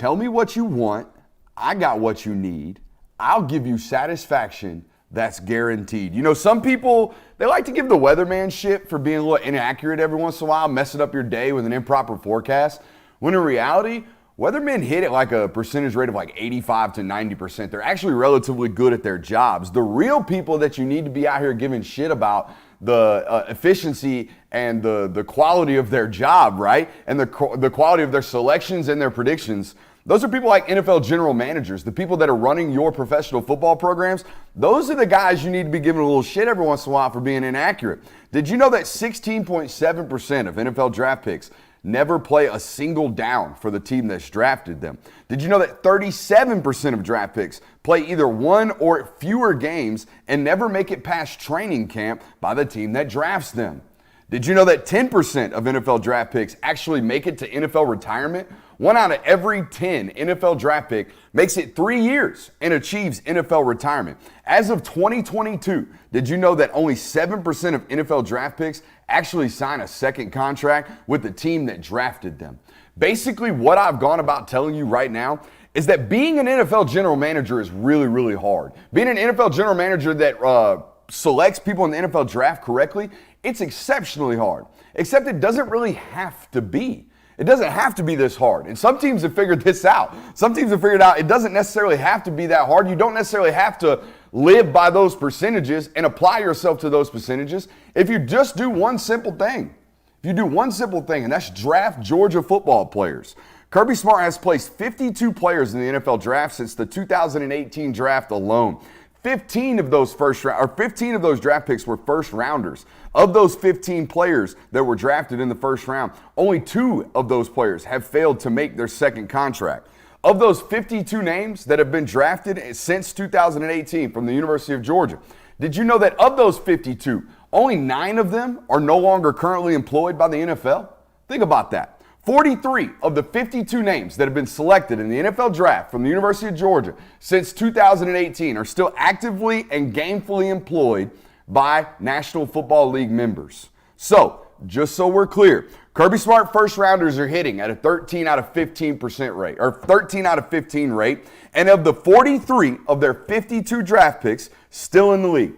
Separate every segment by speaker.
Speaker 1: tell me what you want. I got what you need. I'll give you satisfaction that's guaranteed. You know, some people, they like to give the weatherman shit for being a little inaccurate every once in a while, messing up your day with an improper forecast. When in reality, weathermen hit it like a percentage rate of like 85 to 90%. They're actually relatively good at their jobs. The real people that you need to be out here giving shit about the efficiency and the quality of their job, right? And the quality of their selections and their predictions. Those are people like NFL general managers, the people that are running your professional football programs. Those are the guys you need to be giving a little shit every once in a while for being inaccurate. Did you know that 16.7% of NFL draft picks never play a single down for the team that's drafted them? Did you know that 37% of draft picks play either one or fewer games and never make it past training camp by the team that drafts them? Did you know that 10% of NFL draft picks actually make it to NFL retirement? 1 out of every 10 NFL draft pick makes it 3 years and achieves NFL retirement. As of 2022, did you know that only 7% of NFL draft picks actually sign a second contract with the team that drafted them? Basically, what I've gone about telling you right now is that being an NFL general manager is really, really hard. Being an NFL general manager that selects people in the NFL draft correctly, it's exceptionally hard. Except it doesn't really have to be. It doesn't have to be this hard. And some teams have figured this out. Some teams have figured out it doesn't necessarily have to be that hard. You don't necessarily have to live by those percentages and apply yourself to those percentages if you just do one simple thing. If you do one simple thing, and that's draft Georgia football players. Kirby Smart has placed 52 players in the NFL draft since the 2018 draft alone. 15 of those draft picks were first rounders. Of those 15 players that were drafted in the first round, only 2 of those players have failed to make their second contract. Of those 52 names that have been drafted since 2018 from the University of Georgia, did you know that of those 52, only 9 of them are no longer currently employed by the NFL? Think about that. 43 of the 52 names that have been selected in the NFL draft from the University of Georgia since 2018 are still actively and gainfully employed by National Football League members. So, just so we're clear, Kirby Smart first rounders are hitting at a 13 out of 15% rate, or 13 out of 15 rate, and of the 43 of their 52 draft picks still in the league.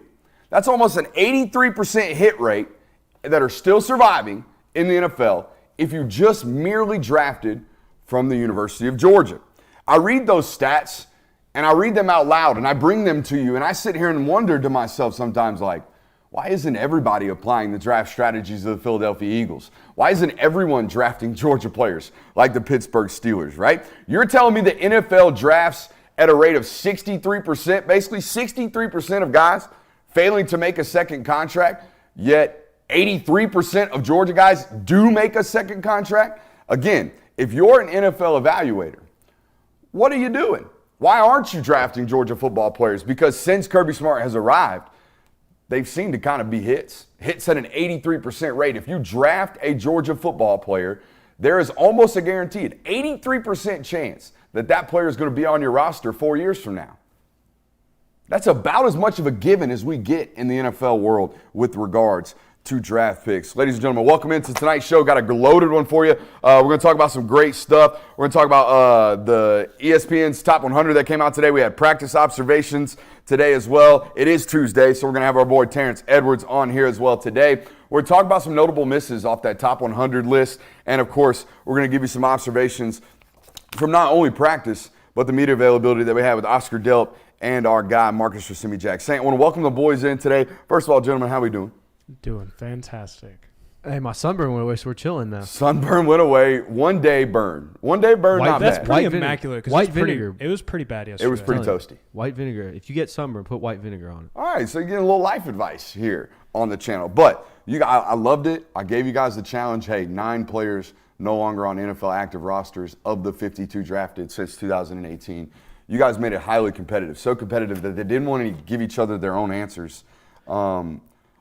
Speaker 1: That's almost an 83% hit rate that are still surviving in the NFL if you just merely drafted from the University of Georgia. I read those stats and I read them out loud and I bring them to you and I sit here and wonder to myself sometimes like, why isn't everybody applying the draft strategies of the Philadelphia Eagles? Why isn't everyone drafting Georgia players like the Pittsburgh Steelers, right? You're telling me the NFL drafts at a rate of 63%, basically 63% of guys failing to make a second contract, yet 83% of Georgia guys do make a second contract. Again, if you're an NFL evaluator, what are you doing? Why aren't you drafting Georgia football players? Because since Kirby Smart has arrived, they've seemed to kind of be hits. Hits at an 83% rate. If you draft a Georgia football player, there is almost a guaranteed 83% chance that that player is going to be on your roster 4 years from now. That's about as much of a given as we get in the NFL world with regards to draft picks. Ladies and gentlemen, welcome into tonight's show. Got a loaded one for you. We're going to talk about some great stuff. We're going to talk about the ESPN's Top 100 that came out today. We had practice observations today as well. It is Tuesday, so we're going to have our boy Terrence Edwards on here as well today. We're talking about some notable misses off that Top 100 list. And, of course, we're going to give you some observations from not only practice, but the media availability that we had with Oscar Delp and our guy, Marcus Rasimi-Jack. Saint, I want to welcome the boys in today. First of all, gentlemen, how are we doing?
Speaker 2: Doing fantastic.
Speaker 3: Hey, my sunburn went away, so we're chilling now.
Speaker 1: Sunburn went away. 1 day burn. 1 day burn, not
Speaker 2: That's
Speaker 1: bad.
Speaker 2: pretty
Speaker 3: White
Speaker 2: immaculate.
Speaker 3: White vinegar.
Speaker 2: It was pretty bad yesterday.
Speaker 1: It was pretty toasty.
Speaker 3: White vinegar. If you get sunburn, put white vinegar on it.
Speaker 1: All right, so you're getting a little life advice here on the channel. But I loved it. I gave you guys the challenge. Hey, 9 players no longer on NFL active rosters of the 52 drafted since 2018. You guys made it highly competitive. So competitive that they didn't want to give each other their own answers.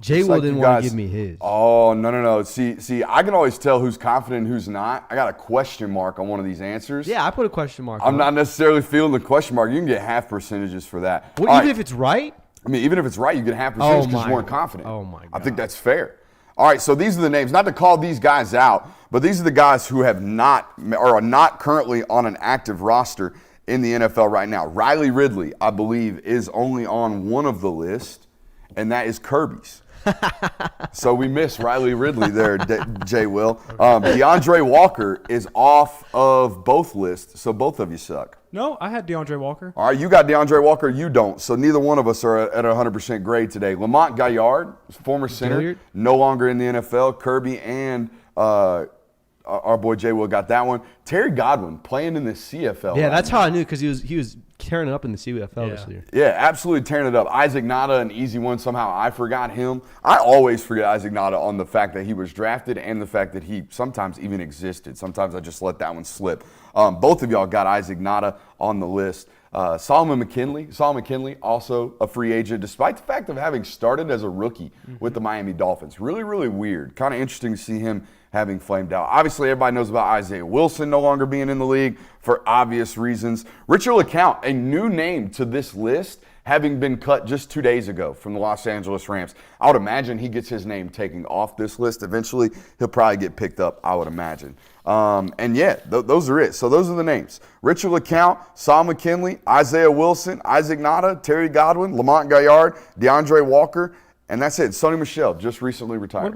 Speaker 3: Jay Will didn't want to give me his.
Speaker 1: Oh, no. See, I can always tell who's confident and who's not. I got a question mark on one of these answers.
Speaker 3: Yeah, I put a question mark
Speaker 1: I'm not necessarily feeling the question mark. You can get half percentages for that.
Speaker 3: Well, even if it's right?
Speaker 1: I mean, even if it's right, you get half percentage because you weren't confident.
Speaker 3: Oh, my God.
Speaker 1: I think that's fair. All right, so these are the names. Not to call these guys out, but these are the guys who have not or are not currently on an active roster in the NFL right now. Riley Ridley, I believe, is only on one of the list, and that is Kirby's. So we miss Riley Ridley there, Jay Will. DeAndre Walker is off of both lists, so both of you suck.
Speaker 2: No, I had DeAndre Walker.
Speaker 1: All right, you got DeAndre Walker, you don't. So neither one of us are at 100% grade today. Lamont Gaillard, former center,
Speaker 3: Gilliard?
Speaker 1: no longer in the NFL. Kirby and our boy Jay Will got that one. Terry Godwin playing in the CFL.
Speaker 3: Yeah,
Speaker 1: right
Speaker 3: that's
Speaker 1: now.
Speaker 3: how I knew because he was tearing it up in the CFL this year.
Speaker 1: Yeah, absolutely tearing it up. Isaac Nada, an easy one. Somehow I forgot him. I always forget Isaac Nada on the fact that he was drafted and the fact that he sometimes even existed. Sometimes I just let that one slip. Both of y'all got Isaac Nada on the list. Solomon McKinley, also a free agent, despite the fact of having started as a rookie with the Miami Dolphins. Really, really weird. Kind of interesting to see him having flamed out. Obviously, everybody knows about Isaiah Wilson no longer being in the league for obvious reasons. Richard LeCount, a new name to this list, having been cut just 2 days ago from the Los Angeles Rams. I would imagine he gets his name taken off this list eventually. He'll probably get picked up, I would imagine. Those are it. So those are the names. Richard LeCount, Saul McKinley, Isaiah Wilson, Isaac Nada, Terry Godwin, Lamont Gaillard, DeAndre Walker, and that's it. Sonny Michel just recently retired.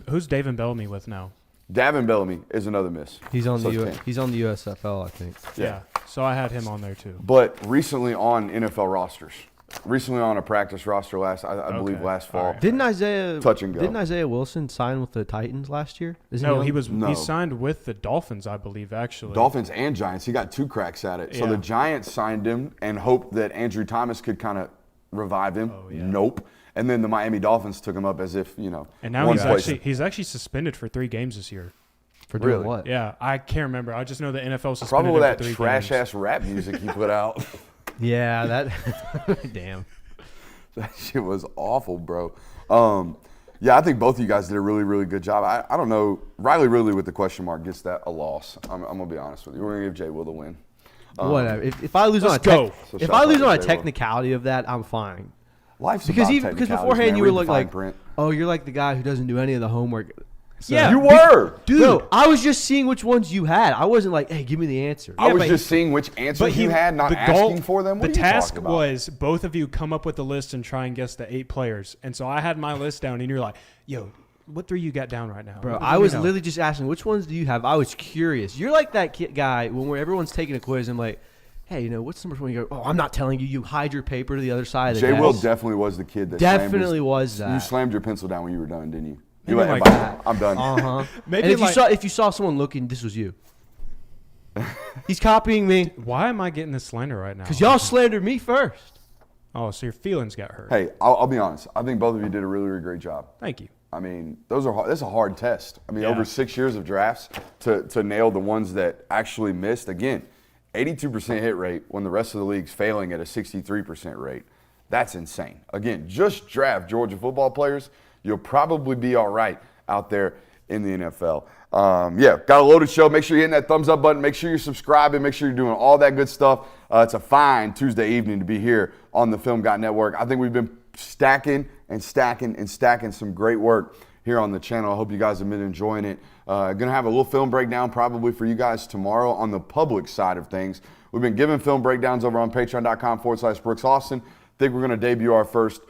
Speaker 2: Who's David Bellamy with now?
Speaker 1: Davin Bellamy is another miss.
Speaker 3: He's on
Speaker 1: So
Speaker 3: the
Speaker 1: it's 10.
Speaker 3: he's on the USFL, I think.
Speaker 2: Yeah. So I had him on there too.
Speaker 1: But recently on NFL rosters. Recently on a practice roster I believe last fall.
Speaker 2: All right.
Speaker 3: Didn't Isaiah
Speaker 1: Touch and go.
Speaker 3: Didn't Isaiah Wilson sign with the Titans last year?
Speaker 2: No, he
Speaker 1: No.
Speaker 2: signed with the Dolphins, I believe, actually.
Speaker 1: Dolphins and Giants. He got 2 cracks at it. So
Speaker 2: Yeah.
Speaker 1: the Giants signed him and hoped that Andrew Thomas could kind of revive him.
Speaker 2: Oh, yeah.
Speaker 1: Nope. And then the Miami Dolphins took him up as if,
Speaker 2: And now
Speaker 1: one
Speaker 2: he's
Speaker 1: place.
Speaker 2: actually suspended for 3 games this year.
Speaker 3: For doing
Speaker 1: Really?
Speaker 3: what?
Speaker 2: Yeah, I can't remember. I just know the NFL suspended
Speaker 1: Probably
Speaker 2: him
Speaker 1: with
Speaker 2: for
Speaker 1: that
Speaker 2: 3
Speaker 1: trash
Speaker 2: games.
Speaker 1: ass rap music he put out.
Speaker 3: Yeah, that damn.
Speaker 1: That shit was awful, bro. I think both of you guys did a really, really good job. I don't know. Riley Ridley with the question mark gets that a loss. I'm going to be honest with you. We're going to give Jay Will the win.
Speaker 3: Whatever. If I lose on a
Speaker 2: let's go.
Speaker 1: So
Speaker 3: if
Speaker 1: shout
Speaker 3: I
Speaker 1: out
Speaker 3: lose
Speaker 1: to
Speaker 3: on a
Speaker 1: J-Lo.
Speaker 3: technicality of that, I'm fine.
Speaker 1: Life's
Speaker 3: Because
Speaker 1: about
Speaker 3: because
Speaker 1: technicalities,
Speaker 3: beforehand
Speaker 1: man.
Speaker 3: you were
Speaker 1: Read the
Speaker 3: like,
Speaker 1: fine print.
Speaker 3: oh, you're like the guy who doesn't do any of the homework. So,
Speaker 2: Yeah.
Speaker 1: You were.
Speaker 3: Dude,
Speaker 2: No.
Speaker 3: I was just seeing which ones you had. I wasn't like, hey, give me the answer.
Speaker 1: I was
Speaker 2: but-
Speaker 1: just seeing which answers you had, not
Speaker 2: the
Speaker 1: asking for them. What
Speaker 2: the
Speaker 1: are you
Speaker 2: task
Speaker 1: talking about?
Speaker 2: was both of you come up with a list and try and guess the 8 players. And so I had my list down, and you're like, yo, what 3 you got down right now?
Speaker 3: Bro,
Speaker 2: Let
Speaker 3: I
Speaker 2: me
Speaker 3: was
Speaker 2: know.
Speaker 3: literally just asking, which ones do you have? I was curious. You're like that guy when everyone's taking a quiz. I'm like, hey, what's the number 1? You go, oh, I'm not telling you. You hide your paper to the other side of the
Speaker 1: Jay Will
Speaker 3: desk.
Speaker 1: definitely was the kid that
Speaker 3: Definitely was that.
Speaker 1: You slammed your pencil down when you were done, didn't you?
Speaker 2: Maybe
Speaker 1: You let
Speaker 2: like
Speaker 1: everybody
Speaker 2: that.
Speaker 1: know. I'm done.
Speaker 3: Uh-huh.
Speaker 2: Maybe
Speaker 3: And if
Speaker 2: like-
Speaker 3: if you saw someone looking, this was you. He's copying me
Speaker 2: Why am I getting this slander right now?
Speaker 3: because y'all slandered me first.
Speaker 2: Oh, so your feelings got hurt.
Speaker 1: Hey, I'll be honest. I think both of you did a really, really great job.
Speaker 2: Thank you.
Speaker 1: I mean, that's a hard test. I mean,
Speaker 2: Yeah.
Speaker 1: over 6 years of drafts to nail the ones that actually missed. Again, 82% hit rate when the rest of the league's failing at a 63% rate. That's insane. Again, just draft Georgia football players. You'll probably be all right out there in the NFL. Got a loaded show. Make sure you're hitting that thumbs up button. Make sure you're subscribing. Make sure you're doing all that good stuff. It's a fine Tuesday evening to be here on the Film Guy Network. I think we've been stacking some great work here on the channel. I hope you guys have been enjoying it. Gonna have a little film breakdown probably for you guys tomorrow on the public side of things. We've been giving film breakdowns over on patreon.com/Brooks Austin. Think we're gonna debut our first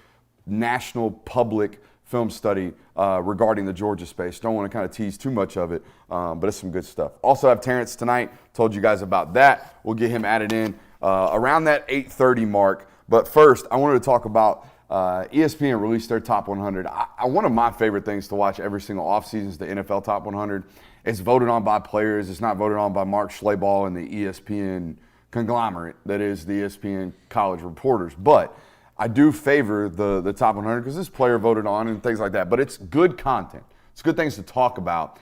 Speaker 1: national public film study regarding the Georgia space. Don't want to kind of tease too much of it, but it's some good stuff. Also have Terrence tonight. Told you guys about that. We'll get him added in around that 8:30 mark. But first, I wanted to talk about ESPN released their top 100. One of my favorite things to watch every single offseason is the NFL top 100. It's voted on by players. It's not voted on by Mark Schlabach and the ESPN conglomerate that is the ESPN college reporters. But I do favor the top 100 because this player voted on and things like that. But it's good content. It's good things to talk about,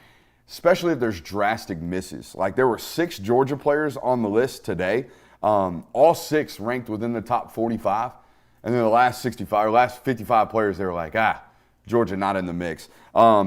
Speaker 1: especially if there's drastic misses. Like there were 6 Georgia players on the list today. All 6 ranked within the top 45. And then the last 55 players, they were like, Georgia not in the mix.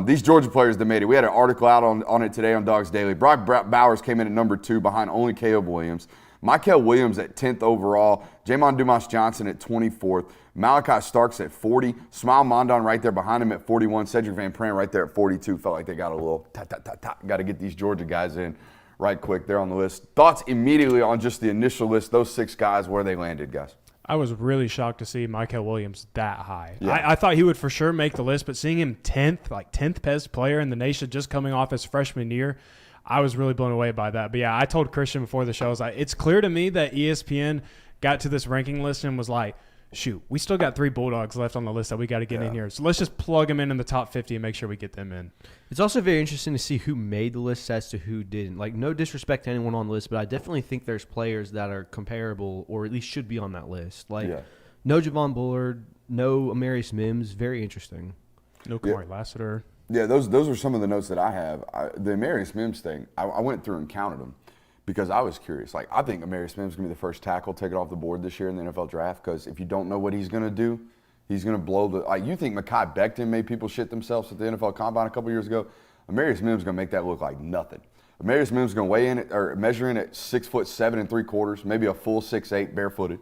Speaker 1: These Georgia players that made it. We had an article out on it today on Dogs Daily. Brock Bowers came in at number 2 behind only Caleb Williams. Michael Williams at 10th overall. Jamon Dumas-Johnson at 24th. Malachi Starks at 40. Smile Mondon right there behind him at 41. Cedric Van Pran right there at 42. Felt like they got a little got to get these Georgia guys in right quick. They're on the list. Thoughts immediately on just the initial list, those 6 guys, where they landed, guys?
Speaker 2: I was really shocked to see Michael Williams that high.
Speaker 1: Yeah.
Speaker 2: I thought he would for sure make the list, but seeing him 10th, like 10th best player in the nation just coming off his freshman year, I was really blown away by that. But yeah, I told Christian before the show, I was like, it's clear to me that ESPN got to this ranking list and was like, shoot, we still got 3 Bulldogs left on the list that we got to get in here. So let's just plug them in the top 50 and make sure we get them in.
Speaker 3: It's also very interesting to see who made the list as to who didn't. Like, no disrespect to anyone on the list, but I definitely think there's players that are comparable or at least should be on that list. Like, no Javon Bullard, no Amarius Mims. Very interesting.
Speaker 2: No Kamari Lassiter.
Speaker 1: Yeah, those are some of the notes that I have. The Amarius Mims thing, I went through and counted them because I was curious. Like, I think Amarius Mims is going to be the first tackle taken off the board this year in the NFL draft because if you don't know what he's going to do, he's going to blow the – like, you think Mekhi Becton made people shit themselves at the NFL Combine a couple years ago? Amarius Mims is going to make that look like nothing. Amarius Mims is going to weigh in or measure in at 6'7" 3/4", maybe a full 6'8", barefooted.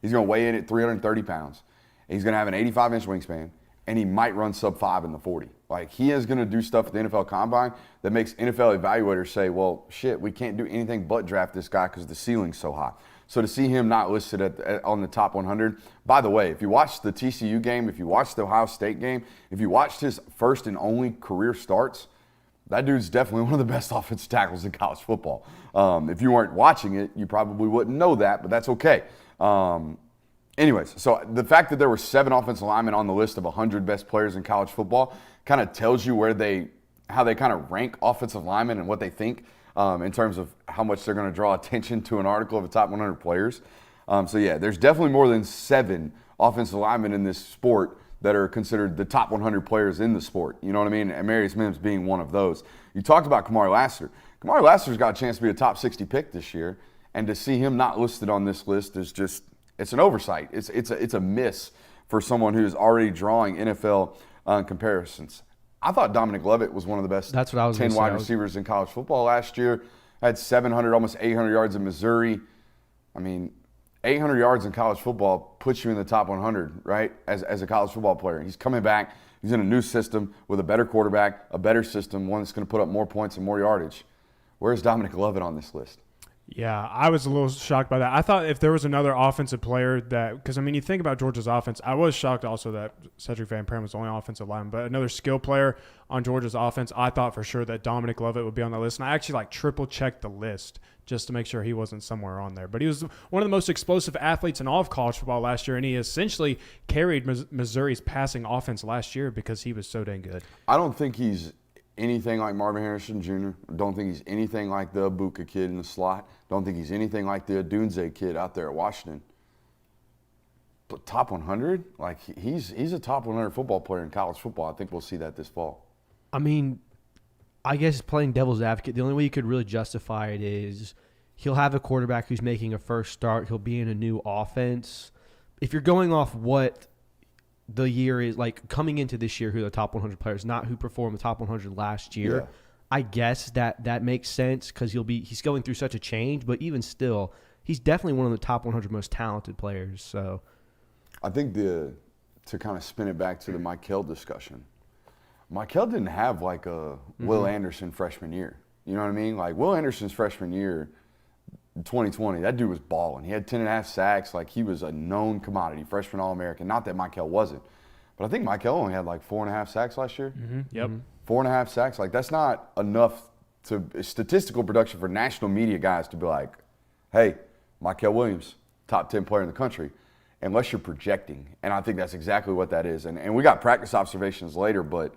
Speaker 1: He's going to weigh in at 330 pounds. He's going to have an 85-inch wingspan, and he might run sub-5 in the 40. Like, he is going to do stuff at the NFL Combine that makes NFL evaluators say, well, shit, we can't do anything but draft this guy because the ceiling's so high. So to see him not listed on the top 100, by the way, if you watched the TCU game, if you watched the Ohio State game, if you watched his first and only career starts, that dude's definitely one of the best offensive tackles in college football. If you weren't watching it, you probably wouldn't know that, but that's okay. Anyways, so the fact that there were 7 offensive linemen on the list of 100 best players in college football kind of tells you how they kind of rank offensive linemen and what they think in terms of how much they're going to draw attention to an article of the top 100 players. So yeah, there's definitely more than 7 offensive linemen in this sport that are considered the top 100 players in the sport. You know what I mean? Amarius Mims being one of those. You talked about Kamari Lassiter. Kamari Lassiter's got a chance to be a top 60 pick this year, and to see him not listed on this list is just – it's an oversight. It's a miss for someone who's already drawing NFL comparisons. I thought Dominic Lovett was one of the best 10 wide receivers in college football last year. Had 700, almost 800 yards in Missouri. I mean, 800 yards in college football puts you in the top 100, right, as a college football player. He's coming back. He's in a new system with a better quarterback, a better system, one that's going to put up more points and more yardage. Where's Dominic Lovett on this list?
Speaker 2: Yeah, I was a little shocked by that. I thought if there was another offensive player that – because, I mean, you think about Georgia's offense. I was shocked also that Cedric Van Pran was the only offensive lineman. But another skill player on Georgia's offense, I thought for sure that Dominic Lovett would be on the list. And I actually, triple-checked the list just to make sure he wasn't somewhere on there. But he was one of the most explosive athletes in all of college football last year, and he essentially carried Missouri's passing offense last year because he was so dang good.
Speaker 1: I don't think he's anything like Marvin Harrison Jr. Don't think he's anything like the Abuka kid in the slot. Don't think he's anything like the Adunze kid out there at Washington. But top 100? Like, he's a top 100 football player in college football. I think we'll see that this fall.
Speaker 3: I mean, I guess playing devil's advocate, the only way you could really justify it is he'll have a quarterback who's making a first start. He'll be in a new offense. If you're going off what the year is, like coming into this year, who the top 100 players, not who performed the top 100 last year, yeah. I guess that makes sense because he's going through such a change. But even still, he's definitely one of the top 100 most talented players. So
Speaker 1: I think to kind of spin it back to the Michael discussion, Michael didn't have like a Will Anderson freshman year. You know what I mean? Like Will Anderson's freshman year, 2020, that dude was balling. He had 10.5 sacks. Like, he was a known commodity, freshman All-American. Not that Michael wasn't. But I think Michael only had like 4.5 sacks last year.
Speaker 2: Yep.
Speaker 1: 4.5 sacks. Like, that's not enough to statistical production for national media guys to be like, hey, Michael Williams, top 10 player in the country, unless you're projecting. And I think that's exactly what that is. And we got practice observations later, but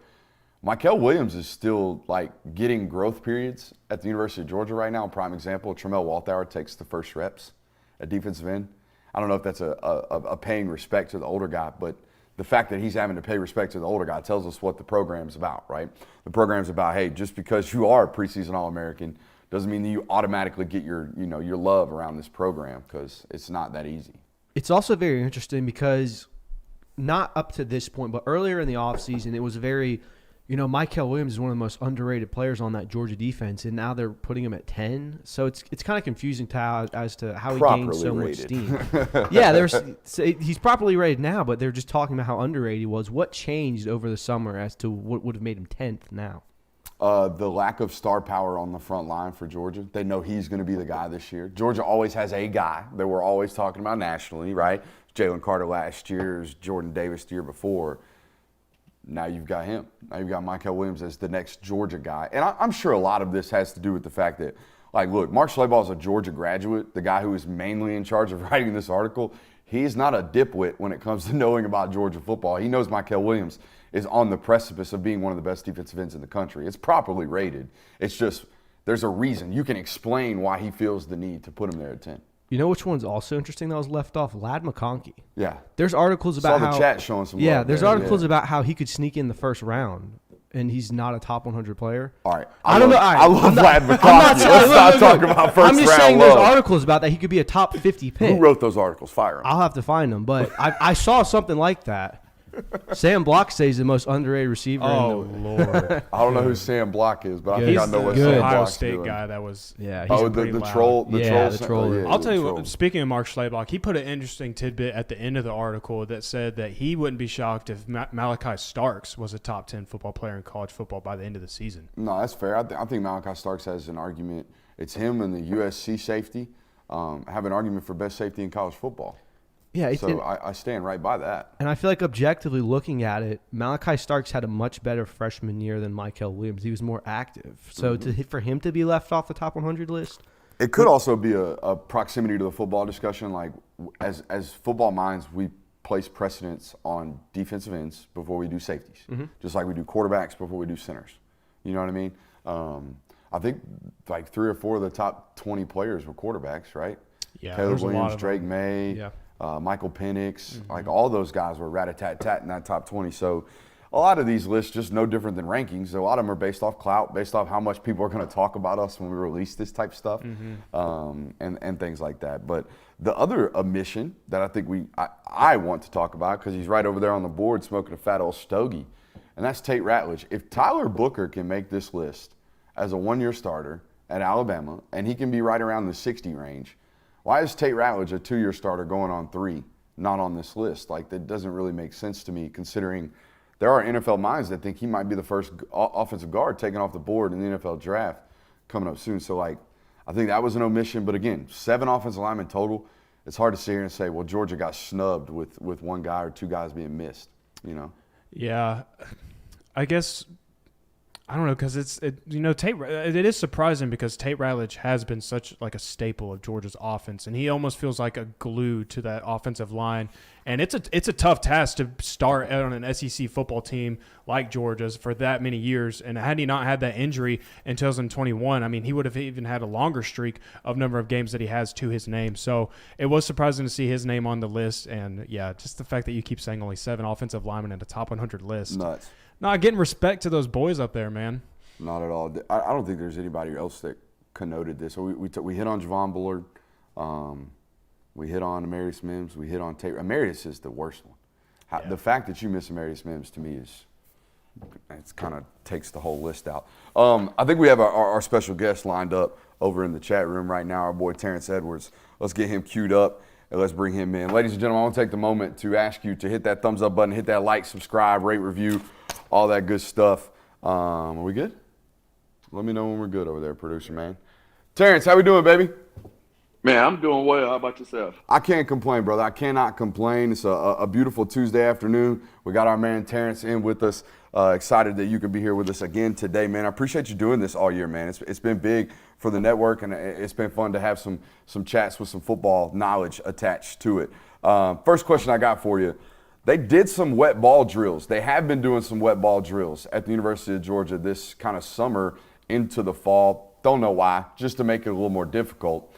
Speaker 1: Michael Williams is still like getting growth periods at the University of Georgia right now. Prime example, Tramel Walthour takes the first reps at defensive end. I don't know if that's a paying respect to the older guy, but the fact that he's having to pay respect to the older guy tells us what the program's about, right? The program's about, hey, just because you are a preseason All-American doesn't mean that you automatically get your love around this program, because it's not that easy.
Speaker 3: It's also very interesting because not up to this point, but earlier in the offseason, it was very Mykel Williams is one of the most underrated players on that Georgia defense, and now they're putting him at 10. So it's kind of confusing as to how he gained so much steam. Yeah, he's properly rated now, but they're just talking about how underrated he was. What changed over the summer as to what would have made him 10th now?
Speaker 1: The lack of star power on the front line for Georgia. They know he's going to be the guy this year. Georgia always has a guy that we're always talking about nationally, right? Jalen Carter last year, Jordan Davis the year before. Now you've got him. Now you've got Mykel Williams as the next Georgia guy. And I'm sure a lot of this has to do with the fact that, look, Mark Schlabach is a Georgia graduate, the guy who is mainly in charge of writing this article. He's not a dipwit when it comes to knowing about Georgia football. He knows Mykel Williams is on the precipice of being one of the best defensive ends in the country. It's properly rated. It's just there's a reason. You can explain why he feels the need to put him there at 10.
Speaker 3: You know which one's also interesting that was left off? Ladd McConkey.
Speaker 1: Yeah.
Speaker 3: There's articles about
Speaker 1: Saw the chat showing some love
Speaker 3: there's
Speaker 1: there.
Speaker 3: articles about how he could sneak in the first round, and he's not a top 100 player.
Speaker 1: All right.
Speaker 3: I don't know.
Speaker 1: I love Ladd McConkey.
Speaker 3: Let's
Speaker 1: not talk about first round.
Speaker 3: I'm just saying
Speaker 1: love.
Speaker 3: there's articles about that he could be a top 50 pick.
Speaker 1: Who wrote those articles? Fire him.
Speaker 3: I'll have to find them, but I saw something like that. Sam Block says he's the most underrated receiver.
Speaker 2: Lord.
Speaker 1: I don't know who Sam Block is, but I think
Speaker 2: He's
Speaker 1: I know what
Speaker 2: the
Speaker 1: Sam
Speaker 2: Ohio
Speaker 1: Block's
Speaker 2: State
Speaker 1: doing.
Speaker 2: guy that was.
Speaker 3: Yeah, he's
Speaker 1: the troll.
Speaker 3: Yeah, the troll.
Speaker 1: Yeah,
Speaker 2: I'll tell you
Speaker 1: troll.
Speaker 2: what, speaking of Mark Schlabach, he put an interesting tidbit at the end of the article that said that he wouldn't be shocked if Malachi Starks was a top 10 football player in college football by the end of the season.
Speaker 1: No, that's fair. I think Malachi Starks has an argument. It's him and the USC safety have an argument for best safety in college football.
Speaker 3: Yeah,
Speaker 1: So I stand right by that.
Speaker 3: and I feel like objectively looking at it, Malachi Starks had a much better freshman year than Mykel Williams. He was more active. So for him to be left off the top 100 list,
Speaker 1: It could also be a proximity to the football discussion. Like as football minds, we place precedence on defensive ends before we do safeties, just like we do quarterbacks before we do centers. You know what I mean? I think like 3 or 4 of the top 20 players were quarterbacks, right?
Speaker 2: Yeah,
Speaker 1: Caleb
Speaker 2: there's a lot
Speaker 1: Williams,
Speaker 2: of
Speaker 1: Drake
Speaker 2: them.
Speaker 1: May,
Speaker 2: Yeah.
Speaker 1: Michael Penix, like all those guys were rat-a-tat-tat in that top 20. So a lot of these lists just no different than rankings. A lot of them are based off clout, based off how much people are going to talk about us when we release this type of stuff, and things like that. But the other omission that I think I want to talk about, because he's right over there on the board smoking a fat old stogie, and that's Tate Ratledge. If Tyler Booker can make this list as a one-year starter at Alabama, and he can be right around the 60 range, why is Tate Ratledge, a 2-year starter going on 3, not on this list? Like, that doesn't really make sense to me, considering there are NFL minds that think he might be the first offensive guard taken off the board in the NFL draft coming up soon. So, I think that was an omission. But again, 7 offensive linemen total. It's hard to sit here and say, well, Georgia got snubbed with one guy or 2 guys being missed,
Speaker 2: Yeah, I guess I don't know, because it is surprising because Tate Ratledge has been such like a staple of Georgia's offense, and he almost feels like a glue to that offensive line. And it's a tough task to start on an SEC football team like Georgia's for that many years. And had he not had that injury in 2021, I mean, he would have even had a longer streak of number of games that he has to his name. So it was surprising to see his name on the list. And yeah, just the fact that you keep saying only 7 offensive linemen in the top 100 list.
Speaker 1: Nuts.
Speaker 2: Not getting respect to those boys up there, man.
Speaker 1: Not at all. I don't think there's anybody else that connoted this. So we hit on Javon Bullard. We hit on Emarius Mims. We hit on Tate. Emarius is the worst one. The fact that you miss Emarius Mims to me it's kind of takes the whole list out. I think we have our special guest lined up over in the chat room right now, our boy Terrence Edwards. Let's get him queued up and let's bring him in. Ladies and gentlemen, I want to take the moment to ask you to hit that thumbs up button, hit that like, subscribe, rate, review, all that good stuff. Are we good? Let me know when we're good over there, producer man. Terrence, how we doing, baby?
Speaker 4: Man, I'm doing well. How about yourself?
Speaker 1: I can't complain, brother. I cannot complain. It's a beautiful Tuesday afternoon. We got our man Terrence in with us. Excited that you can be here with us again today, man. I appreciate you doing this all year, man. It's been big for the network, and it's been fun to have some chats with some football knowledge attached to it. First question I got for you. They did some wet ball drills. They have been doing some wet ball drills at the University of Georgia this kind of summer into the fall. Don't know why, just to make it a little more difficult.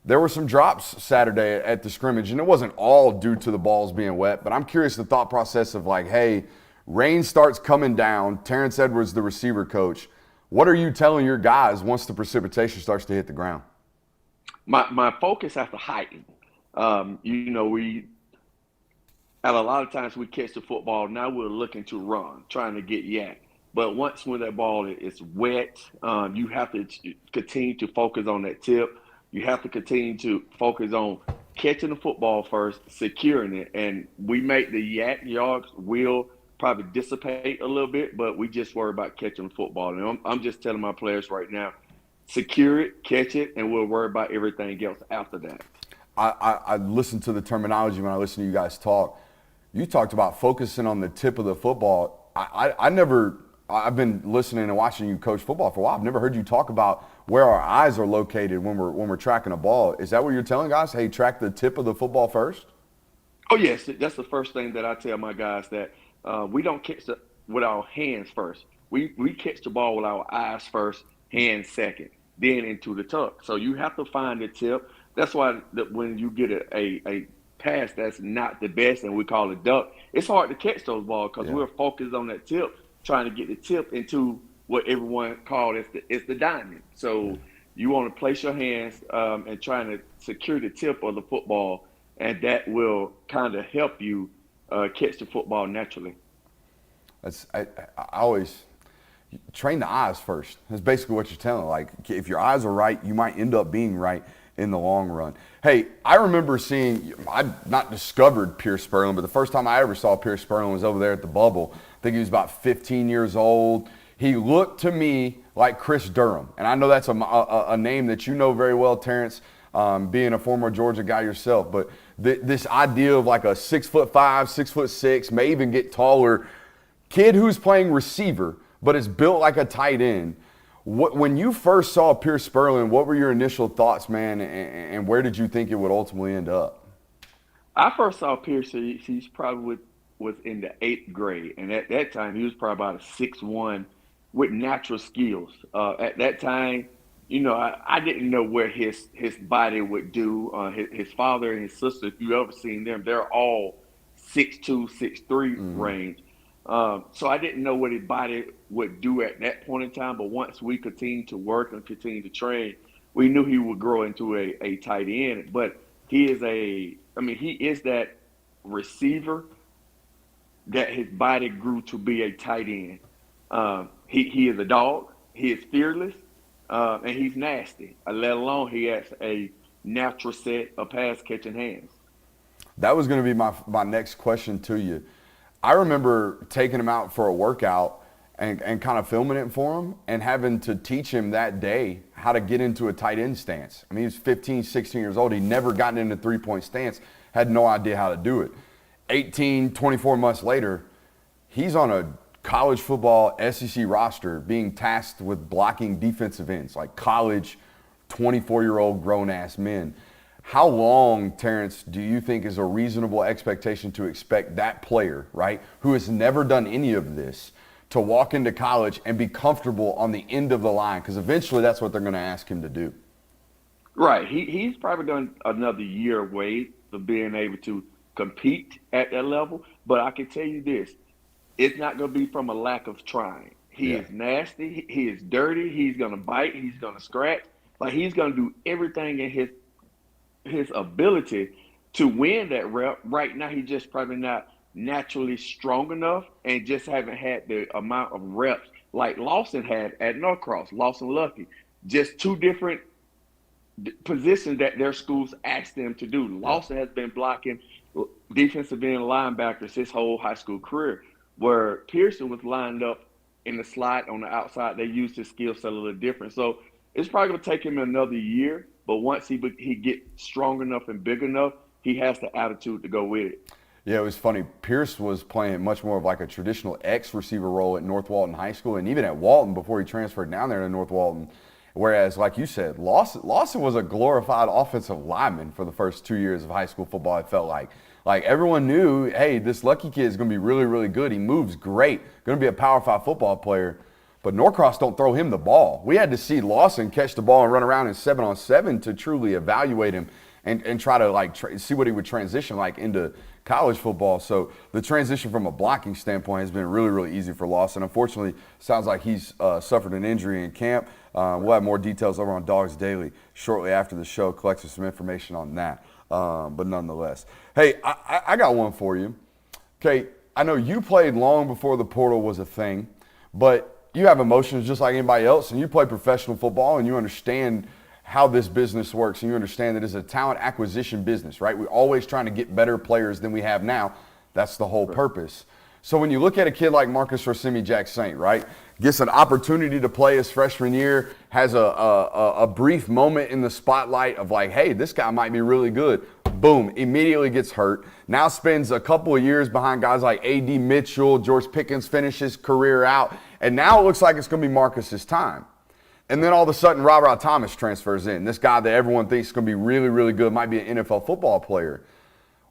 Speaker 1: There were some drops Saturday at the scrimmage, and it wasn't all due to the balls being wet, but I'm curious the thought process of like, hey, rain starts coming down, Terrence Edwards, the receiver coach. What are you telling your guys once the precipitation starts to hit the ground?
Speaker 4: My focus has to heighten. We at a lot of times we catch the football. Now we're looking to run, trying to get yak. But once when that ball is wet, you have to continue to focus on that tip. You have to continue to focus on catching the football first, securing it, and we make the yak yards will probably dissipate a little bit, but we just worry about catching the football. And I'm just telling my players right now, secure it, catch it, and we'll worry about everything else after that.
Speaker 1: I listen to the terminology when I listen to you guys talk. You talked about focusing on the tip of the football. I've been listening and watching you coach football for a while. I've never heard you talk about where our eyes are located when we're tracking a ball. Is that what you're telling guys? Hey, track the tip of the football first?
Speaker 4: Oh, yes. That's the first thing that I tell my guys, that we don't catch with our hands first. We catch the ball with our eyes first, hands second, then into the tuck. So you have to find the tip. That's why when you get a pass that's not the best and we call it duck, it's hard to catch those balls because we're focused on that tip, trying to get the tip into what everyone called it's the diamond. So you want to place your hands and trying to secure the tip of the football, and that will kind of help you catch the football naturally.
Speaker 1: I always train the eyes first. That's basically what you're telling. Like, if your eyes are right, you might end up being right in the long run. Hey, I remember I'd not discovered Pierce Spurlin, but the first time I ever saw Pierce Spurlin was over there at the Bubble. I think he was about 15 years old. He looked to me like Chris Durham. And I know that's a name that you know very well, Terrence, being a former Georgia guy yourself. But this idea of like a 6'5", 6'6", may even get taller kid who's playing receiver, but is built like a tight end. When you first saw Pierce Spurlin, what were your initial thoughts, man, and where did you think it would ultimately end up?
Speaker 4: I first saw Pierce, he's probably was in the 8th grade, and at that time he was probably about a 6'1" with natural skills. At that time, I didn't know where his body would do. His father and his sister, if you ever seen them, they're all 6'2", 6'3" range. So I didn't know what his body would do at that point in time, but once we continued to work and continued to train, we knew he would grow into a tight end. But he is that receiver that his body grew to be a tight end. He is a dog. He is fearless, and he's nasty. Let alone he has a natural set of pass-catching hands.
Speaker 1: That was going to be my next question to you. I remember taking him out for a workout and kind of filming it for him and having to teach him that day how to get into a tight end stance. I mean, he was 15, 16 years old. He'd never gotten into a three-point stance, had no idea how to do it. 18, 24 months later, he's on a college football SEC roster being tasked with blocking defensive ends, like college 24-year-old grown-ass men. How long, Terrence, do you think is a reasonable expectation to expect that player, right, who has never done any of this, to walk into college and be comfortable on the end of the line? Because eventually that's what they're going to ask him to do.
Speaker 4: Right. He's probably done another year away of being able to compete at that level. But I can tell you this, it's not going to be from a lack of trying. He is nasty. He is dirty. He's going to bite. He's going to scratch. Like, he's going to do everything in his ability to win that rep. Right now, he's just probably not naturally strong enough and just haven't had the amount of reps like Lawson had at Norcross, Lawson Lucky. Just two different positions that their schools asked them to do. Lawson has been blocking defensive end linebackers his whole high school career, where Pearson was lined up in the slot on the outside. They used his skill set a little different. So it's probably going to take him another year, but once he gets strong enough and big enough, he has the attitude to go with it.
Speaker 1: Yeah, it was funny. Pierce was playing much more of like a traditional X receiver role at North Walton High School and even at Walton before he transferred down there to North Walton. Whereas, like you said, Lawson was a glorified offensive lineman for the first 2 years of high school football, it felt like. Like, everyone knew, hey, this Lucky kid is going to be really, really good. He moves great. Going to be a Power 5 football player. But Norcross don't throw him the ball. We had to see Lawson catch the ball and run around in 7-on-7 to truly evaluate him and try to see what he would transition like into college football. So the transition from a blocking standpoint has been really, really easy for Lawson. Unfortunately, sounds like he's suffered an injury in camp. We'll have more details over on Dogs Daily shortly after the show, collecting some information on that. But nonetheless, hey, I got one for you. Okay, I know you played long before the portal was a thing, but you have emotions just like anybody else, and you play professional football, and you understand how this business works, and you understand that it's a talent acquisition business, right? We're always trying to get better players than we have now. That's the whole purpose. So when you look at a kid like Marcus Rosemi-Jacksaint, right, gets an opportunity to play his freshman year, has a brief moment in the spotlight of like, hey, this guy might be really good. Boom, immediately gets hurt. Now spends a couple of years behind guys like A.D. Mitchell, George Pickens finishes career out, and now it looks like it's going to be Marcus's time. And then all of a sudden, Robert Thomas transfers in. This guy that everyone thinks is going to be really, really good, might be an NFL football player.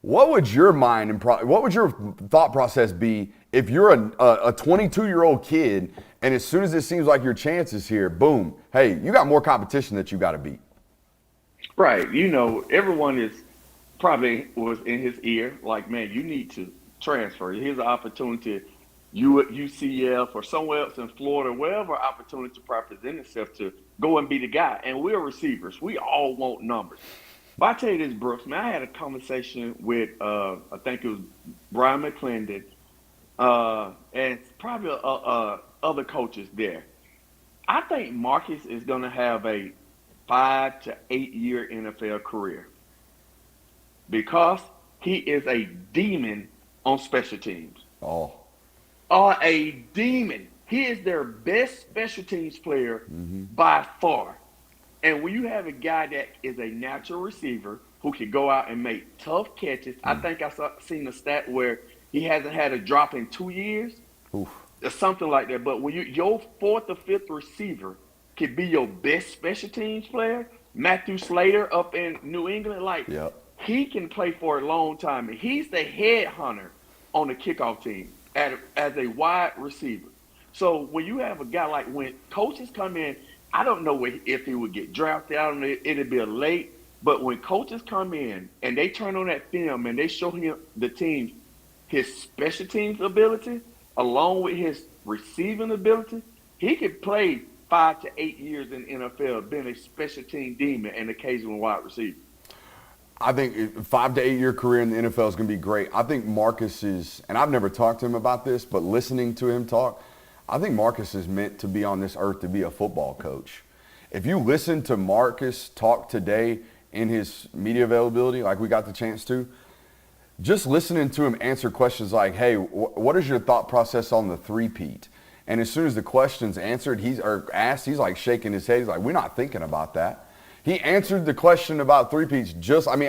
Speaker 1: What would your mind and what would your thought process be if you're a 22-year-old kid, and as soon as it seems like your chance is here, boom, hey, you got more competition that you got to beat?
Speaker 4: Right. Everyone is probably was in his ear like, man, you need to transfer. Here's an opportunity. You at UCF or somewhere else in Florida, wherever opportunity to present itself to go and be the guy. And we're receivers. We all want numbers. But I tell you this, Brooks, man, I had a conversation with, I think it was Brian McClendon, and probably other coaches there. I think Marcus is going to have a 5 to 8 year NFL career because he is a demon on special teams. A demon. He is their best special teams player by far. And when you have a guy that is a natural receiver who can go out and make tough catches, I think I seen a stat where he hasn't had a drop in 2 years, or something like that. But when your fourth or fifth receiver can be your best special teams player, Matthew Slater up in New England, he can play for a long time. And he's the head hunter on the kickoff team as a wide receiver. So when you have a guy like when coaches come in, I don't know if he would get drafted. I don't know. It'd be a late. But when coaches come in and they turn on that film and they show him the team, his special teams ability, along with his receiving ability, he could play 5 to 8 years in the NFL, being a special team demon and occasional wide receiver.
Speaker 1: I think 5 to 8 year career in the NFL is going to be great. I think Marcus is, and I've never talked to him about this, but listening to him talk, I think Marcus is meant to be on this earth to be a football coach. If you listen to Marcus talk today in his media availability, like we got the chance to, just listening to him answer questions like, hey, what is your thought process on the three-peat? And as soon as the question's answered, or asked, he's like shaking his head. He's like, we're not thinking about that. He answered the question about three-peats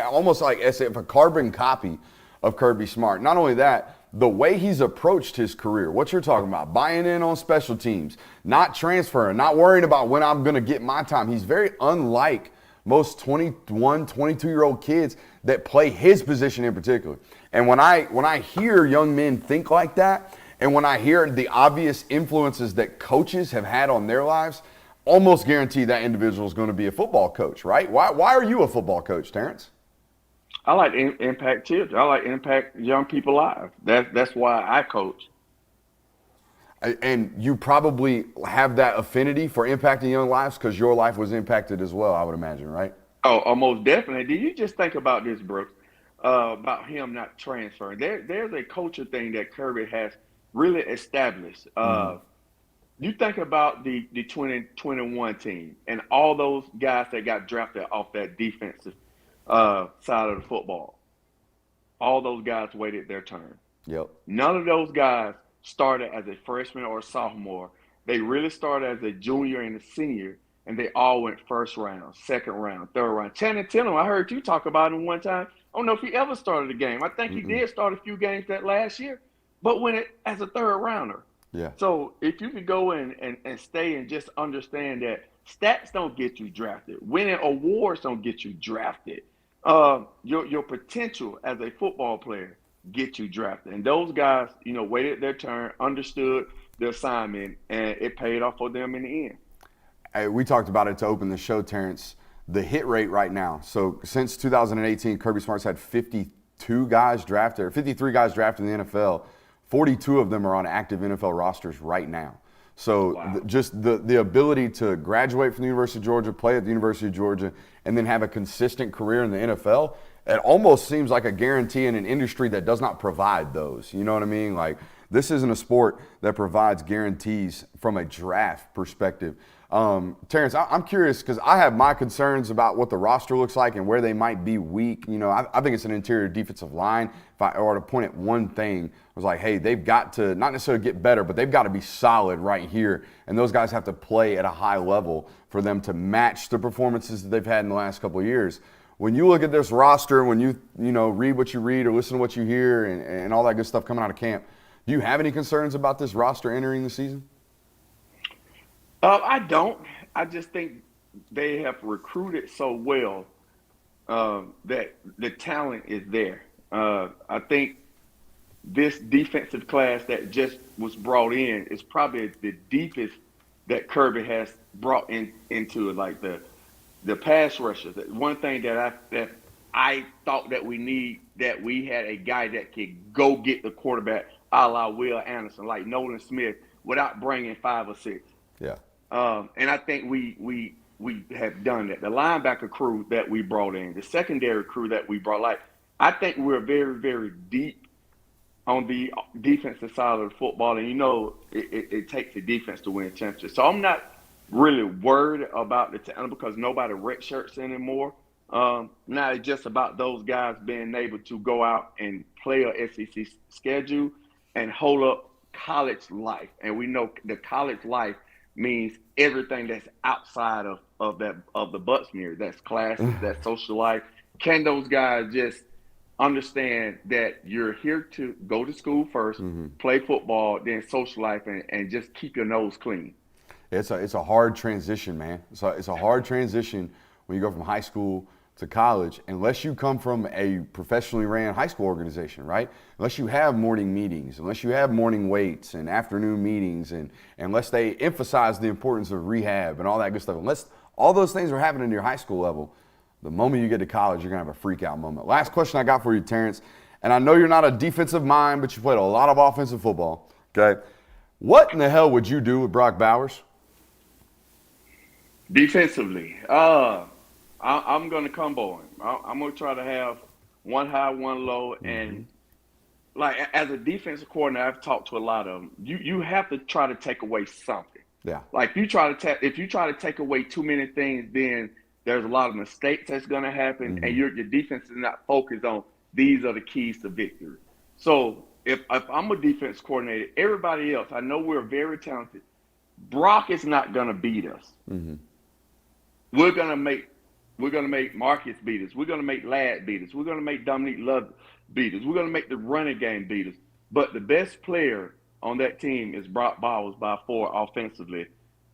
Speaker 1: almost like as if a carbon copy of Kirby Smart. Not only that, the way he's approached his career, what you're talking about, buying in on special teams, not transferring, not worrying about when I'm going to get my time. He's very unlike most 21, 22-year-old kids that play his position in particular. And when I hear young men think like that, and when I hear the obvious influences that coaches have had on their lives, almost guarantee that individual is going to be a football coach, right? Why are you a football coach, Terrence?
Speaker 4: I like to impact kids. I like to impact young people's lives. That's why I coach.
Speaker 1: And you probably have that affinity for impacting young lives because your life was impacted as well, I would imagine, right?
Speaker 4: Oh, most definitely. Did you just think about this, Brooks, about him not transferring? There's a culture thing that Kirby has really established. You think about the 2021 team and all those guys that got drafted off that defensive side of the football. All those guys waited their turn.
Speaker 1: Yep.
Speaker 4: None of those guys started as a freshman or a sophomore. They really started as a junior and a senior, and they all went first round, second round, third round. Channing Tatum, I heard you talk about him one time. I don't know if he ever started a game. I think he did start a few games that last year, but went it as a third rounder.
Speaker 1: Yeah.
Speaker 4: So if you could go in and stay and just understand that stats don't get you drafted. Winning awards don't get you drafted. Your potential as a football player get you drafted. And those guys, waited their turn, understood the assignment, and it paid off for them in the end.
Speaker 1: Hey, we talked about it to open the show, Terrence. The hit rate right now. So since 2018, Kirby Smart's had 53 guys drafted in the NFL. 42 of them are on active NFL rosters right now. So
Speaker 4: wow.
Speaker 1: Just the ability to graduate from the University of Georgia, play at the University of Georgia, and then have a consistent career in the NFL, it almost seems like a guarantee in an industry that does not provide those. You know what I mean? Like This isn't a sport that provides guarantees from a draft perspective. Terrence, I'm curious because I have my concerns about what the roster looks like and where they might be weak. You know, I think it's an interior defensive line. If I were to point at one thing, I was like, hey, they've got to not necessarily get better, but they've got to be solid right here. And those guys have to play at a high level for them to match the performances that they've had in the last couple of years. When you look at this roster, when you read what you read or listen to what you hear and all that good stuff coming out of camp, do you have any concerns about this roster entering the season?
Speaker 4: I don't. I just think they have recruited so well that the talent is there. I think this defensive class that just was brought in is probably the deepest that Kirby has brought into like the pass rushers. One thing that I thought that we had a guy that could go get the quarterback, a la Will Anderson, like Nolan Smith, without bringing 5 or 6.
Speaker 1: Yeah.
Speaker 4: And I think we have done that. The linebacker crew that we brought in, the secondary crew that we brought, like I think we're very, very deep on the defensive side of the football, and it takes a defense to win championships. So I'm not really worried about the talent because nobody redshirts anymore. Now it's just about those guys being able to go out and play a SEC schedule and hold up college life. And we know the college life means everything that's outside of the butt smear. That's classes, that's social life. Can those guys just understand that you're here to go to school first, play football, then social life, and just keep your nose clean?
Speaker 1: It's a hard transition, man. It's a hard transition when you go from high school to college, unless you come from a professionally ran high school organization, right? Unless you have morning meetings, unless you have morning weights and afternoon meetings, and unless they emphasize the importance of rehab and all that good stuff, unless all those things are happening at your high school level, the moment you get to college, you're going to have a freak out moment. Last question I got for you, Terrence, and I know you're not a defensive mind, but you played a lot of offensive football, okay? What in the hell would you do with Brock Bowers?
Speaker 4: Defensively, I'm going to combo him. I'm going to try to have one high, one low, and like as a defensive coordinator, I've talked to a lot of them. You have to try to take away something.
Speaker 1: Yeah.
Speaker 4: Like if you try to take away too many things, then there's a lot of mistakes that's going to happen, and your defense is not focused on these are the keys to victory. So if I'm a defense coordinator, everybody else, I know we're very talented. Brock is not going to beat us. We're going to make Marcus beat us. We're going to make Ladd beat us. We're going to make Dominique Love beat us. We're going to make the running game beat us. But the best player on that team is Brock Bowers by 4 offensively,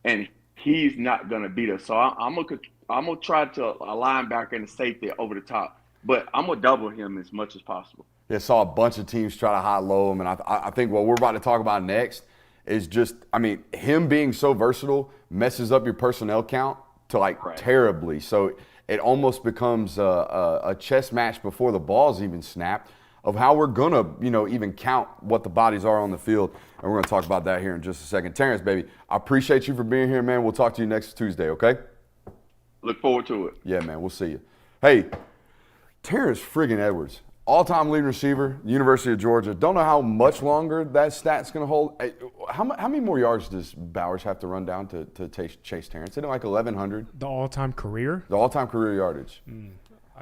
Speaker 4: and he's not going to beat us. So I'm gonna try to a linebacker and a safety over the top, but I'm gonna double him as much as possible.
Speaker 1: Yeah, saw a bunch of teams try to high-low him, and I think what we're about to talk about next is just, I mean, him being so versatile messes up your personnel count to terribly. So it almost becomes a chess match before the ball's even snapped of how we're gonna, even count what the bodies are on the field, and we're gonna talk about that here in just a second. Terrence, baby, I appreciate you for being here, man. We'll talk to you next Tuesday, okay?
Speaker 4: Look forward to it.
Speaker 1: Yeah, man, we'll see you. Hey, Terrence friggin' Edwards, all-time leading receiver, University of Georgia. Don't know how much longer that stat's going to hold. Hey, how many more yards does Bowers have to run down to chase Terrence? Isn't it like 1,100?
Speaker 2: The all-time career?
Speaker 1: The all-time career yardage.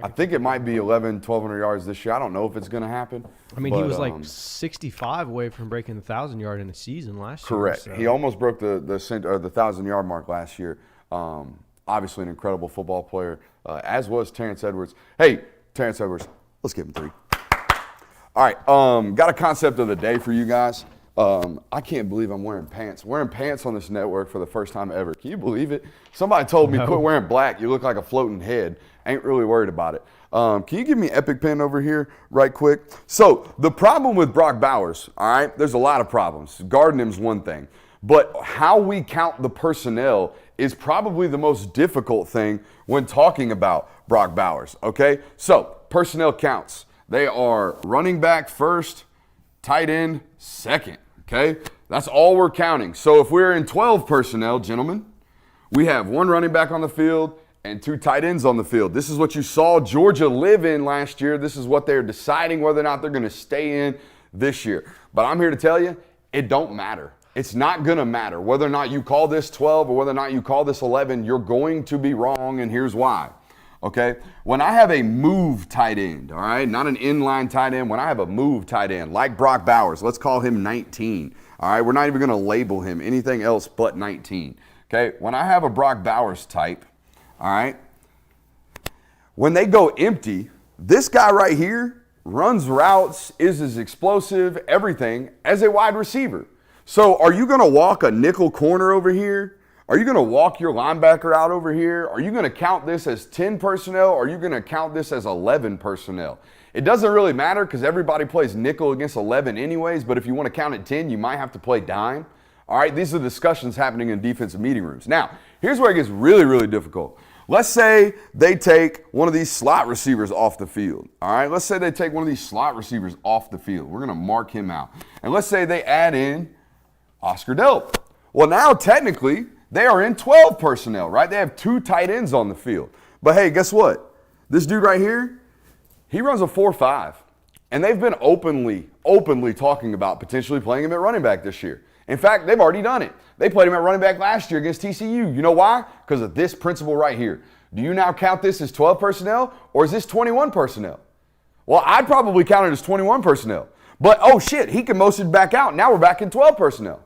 Speaker 1: I think it might be 1,200 yards this year. I don't know if it's going to happen.
Speaker 3: I mean, he was like 65 away from breaking the 1,000-yard in a season last year.
Speaker 1: Correct.
Speaker 2: So.
Speaker 1: He almost broke the 1,000-yard mark last year. Obviously an incredible football player, as was Terrence Edwards. Hey, Terrence Edwards, let's give him 3. All right, got a concept of the day for you guys. I can't believe I'm wearing pants. Wearing pants on this network for the first time ever. Can you believe it? Somebody told me, quit wearing black. You look like a floating head. Ain't really worried about it. Can you give me an Epic pen over here right quick? So the problem with Brock Bowers, all right, there's a lot of problems. Guarding him's one thing. But how we count the personnel is probably the most difficult thing when talking about Brock Bowers, okay? So personnel counts. They are running back first, tight end second, okay? That's all we're counting. So if we're in 12 personnel, gentlemen, we have 1 running back on the field and 2 tight ends on the field. This is what you saw Georgia live in last year. This is what they're deciding whether or not they're going to stay in. this year. But I'm here to tell you, it don't matter. It's not going to matter. Whether or not you call this 12 or whether or not you call this 11, you're going to be wrong, and here's why. Okay? When I have a move tight end, all right, not an inline tight end, when I have a move tight end, like Brock Bowers, let's call him 19. All right? We're not even going to label him anything else but 19. Okay? When I have a Brock Bowers type, all right, when they go empty, this guy right here runs routes, is as explosive, everything, as a wide receiver. So are you going to walk a nickel corner over here? Are you going to walk your linebacker out over here? Are you going to count this as 10 personnel? Or are you going to count this as 11 personnel? It doesn't really matter because everybody plays nickel against 11 anyways, but if you want to count at 10, you might have to play dime. All right, these are discussions happening in defensive meeting rooms. Now, here's where it gets really, really difficult. Let's say they take one of these slot receivers off the field. All right, let's say they take one of these slot receivers off the field. We're going to mark him out. And let's say they add in Oscar Delp. Well, now technically they are in 12 personnel, right? They have 2 tight ends on the field. But hey, guess what? This dude right here, he runs a 4.5. And they've been openly talking about potentially playing him at running back this year. In fact, they've already done it. They played him at running back last year against TCU. You know why? Because of this principle right here. Do you now count this as 12 personnel or is this 21 personnel? Well, I'd probably count it as 21 personnel. But, oh shit, he can motion back out. Now we're back in 12 personnel.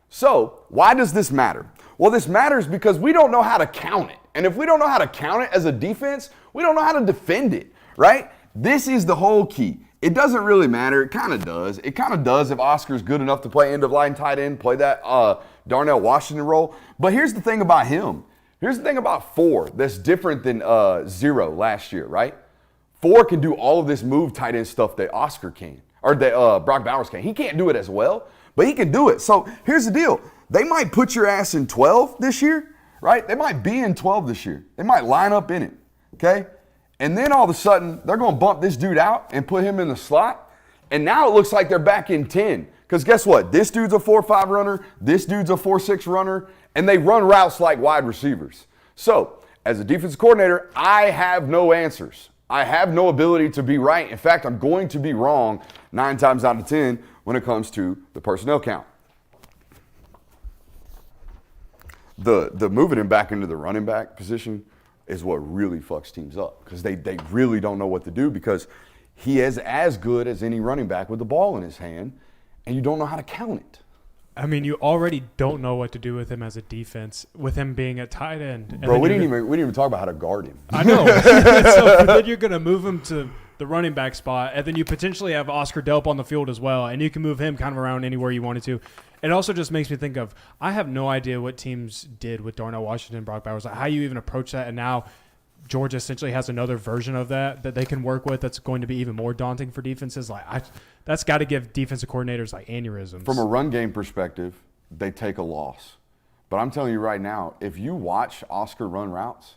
Speaker 1: So, why does this matter? Well, this matters because we don't know how to count it. And if we don't know how to count it as a defense, we don't know how to defend it, right? This is the whole key. It doesn't really matter. It kind of does. It kind of does if Oscar's good enough to play end-of-line tight end, play that Darnell Washington role. But here's the thing about him. Here's the thing about 4 that's different than 0 last year, right? 4 can do all of this move tight end stuff that Oscar can, or that Brock Bowers can. He can't do it as well, but he can do it. So here's the deal. They might put your ass in 12 this year, right? They might be in 12 this year. They might line up in it, okay? And then all of a sudden, they're going to bump this dude out and put him in the slot. And now it looks like they're back in 10. Because guess what? This dude's a 4.5 runner. This dude's a 4.6 runner. And they run routes like wide receivers. So, as a defensive coordinator, I have no answers. I have no ability to be right. In fact, I'm going to be wrong 9 times out of 10 when it comes to the personnel count. The moving him back into the running back position is what really fucks teams up because they really don't know what to do because he is as good as any running back with the ball in his hand, and you don't know how to count it.
Speaker 2: I mean, you already don't know what to do with him as a defense, with him being a tight end. And
Speaker 1: bro, we didn't even talk about how to guard him.
Speaker 2: I know. So then you're going to move him to the running back spot, and then you potentially have Oscar Delp on the field as well, and you can move him kind of around anywhere you wanted to. It also just makes me think of, I have no idea what teams did with Darnell Washington and Brock Bowers, like how you even approach that, and now Georgia essentially has another version of that they can work with that's going to be even more daunting for defenses. That's got to give defensive coordinators like aneurysms.
Speaker 1: From a run game perspective, they take a loss. But I'm telling you right now, if you watch Oscar run routes,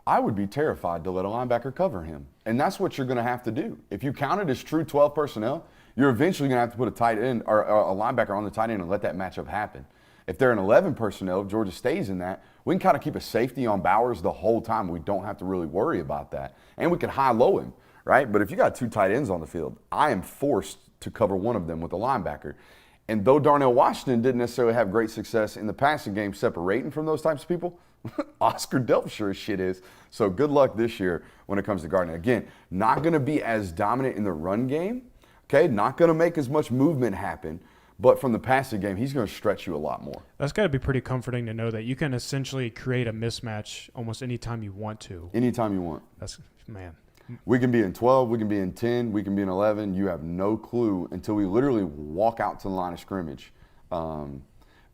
Speaker 1: I would be terrified to let a linebacker cover him. And that's what you're going to have to do. If you count it as true 12 personnel, you're eventually going to have to put a tight end or a linebacker on the tight end and let that matchup happen. If they're an 11 personnel, if Georgia stays in that, we can kind of keep a safety on Bowers the whole time. We don't have to really worry about that. And we can high-low him, right? But if you got 2 tight ends on the field, I am forced to cover one of them with a linebacker. And though Darnell Washington didn't necessarily have great success in the passing game separating from those types of people, Oscar Delp sure as shit is. So good luck this year when it comes to guarding. Again, not going to be as dominant in the run game, okay? Not going to make as much movement happen. But from the passing game, he's going to stretch you a lot more.
Speaker 2: That's got to be pretty comforting to know that you can essentially create a mismatch almost anytime you want to.
Speaker 1: Anytime you want.
Speaker 2: That's, man.
Speaker 1: We can be in 12, we can be in 10, we can be in 11. You have no clue until we literally walk out to the line of scrimmage.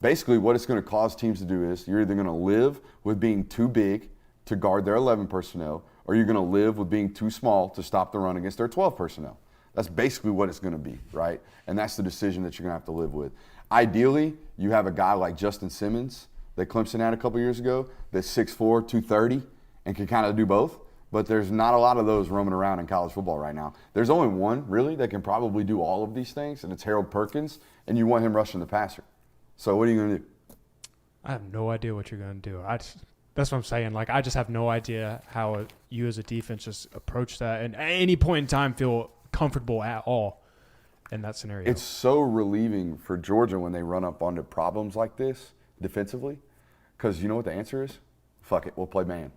Speaker 1: Basically, what it's going to cause teams to do is you're either going to live with being too big to guard their 11 personnel, or you're going to live with being too small to stop the run against their 12 personnel. That's basically what it's going to be, right? And that's the decision that you're going to have to live with. Ideally, you have a guy like Justin Simmons that Clemson had a couple years ago that's 6'4", 230, and can kind of do both. But there's not a lot of those roaming around in college football right now. There's only one, really, that can probably do all of these things, and it's Harold Perkins, and you want him rushing the passer. So what are you going to do?
Speaker 2: I have no idea what you're going to do. That's what I'm saying. Like, I just have no idea how you as a defense just approach that and at any point in time feel comfortable at all. in that scenario.
Speaker 1: It's so relieving for Georgia when they run up onto problems like this defensively, because you know what the answer is? Fuck it, we'll play man.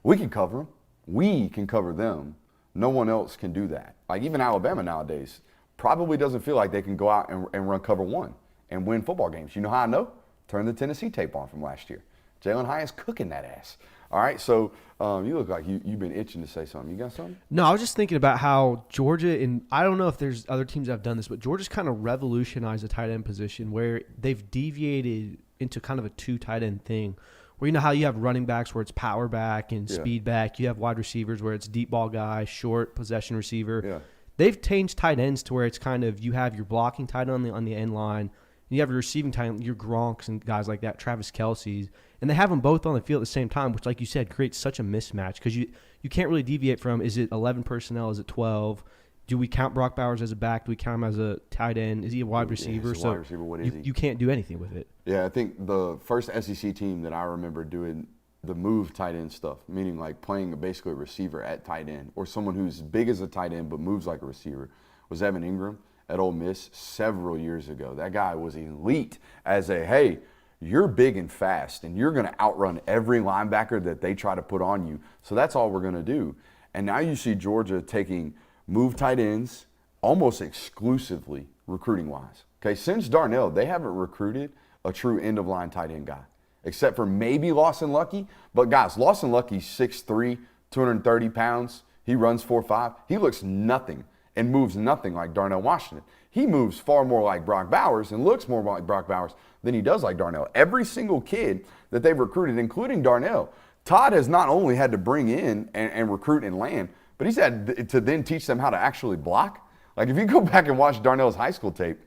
Speaker 1: We can cover them. We can cover them. No one else can do that. Like even Alabama nowadays probably doesn't feel like they can go out and run cover one and win football games. You know how I know? Turn the Tennessee tape on from last year. Jalen Hyatt is cooking that ass. All right, so you look like you've been itching to say something. You got something?
Speaker 3: No, I was just thinking about how Georgia, and I don't know if there's other teams that have done this, but Georgia's kind of revolutionized the tight end position where they've deviated into kind of a 2 tight end thing. Where you know how you have running backs where it's power back and speed back. You have wide receivers where it's deep ball guy, short possession receiver.
Speaker 1: Yeah.
Speaker 3: They've changed tight ends to where it's kind of you have your blocking tight end on the end line. And you have your receiving tight end, your Gronks and guys like that, Travis Kelce's. And they have them both on the field at the same time, which, like you said, creates such a mismatch because you can't really deviate from, is it 11 personnel, is it 12? Do we count Brock Bowers as a back? Do we count him as a tight end? Is he a wide receiver?
Speaker 1: He's a wide receiver. What is he?
Speaker 3: You can't do anything with it.
Speaker 1: Yeah, I think the first SEC team that I remember doing the move tight end stuff, meaning like playing basically a receiver at tight end or someone who's big as a tight end but moves like a receiver, was Evan Ingram at Ole Miss several years ago. That guy was elite as a, hey, you're big and fast and you're going to outrun every linebacker that they try to put on you. So that's all we're going to do. And now you see Georgia taking move tight ends almost exclusively recruiting-wise. Okay, since Darnell, they haven't recruited a true end-of-line tight end guy, except for maybe Lawson Lucky. But guys, Lawson Lucky's 6'3", 230 pounds. He runs 4.5. He looks nothing and moves nothing like Darnell Washington. He moves far more like Brock Bowers and looks more like Brock Bowers than he does like Darnell. Every single kid that they've recruited, including Darnell, Todd has not only had to bring in and recruit and land, but he's had to then teach them how to actually block. Like if you go back and watch Darnell's high school tape,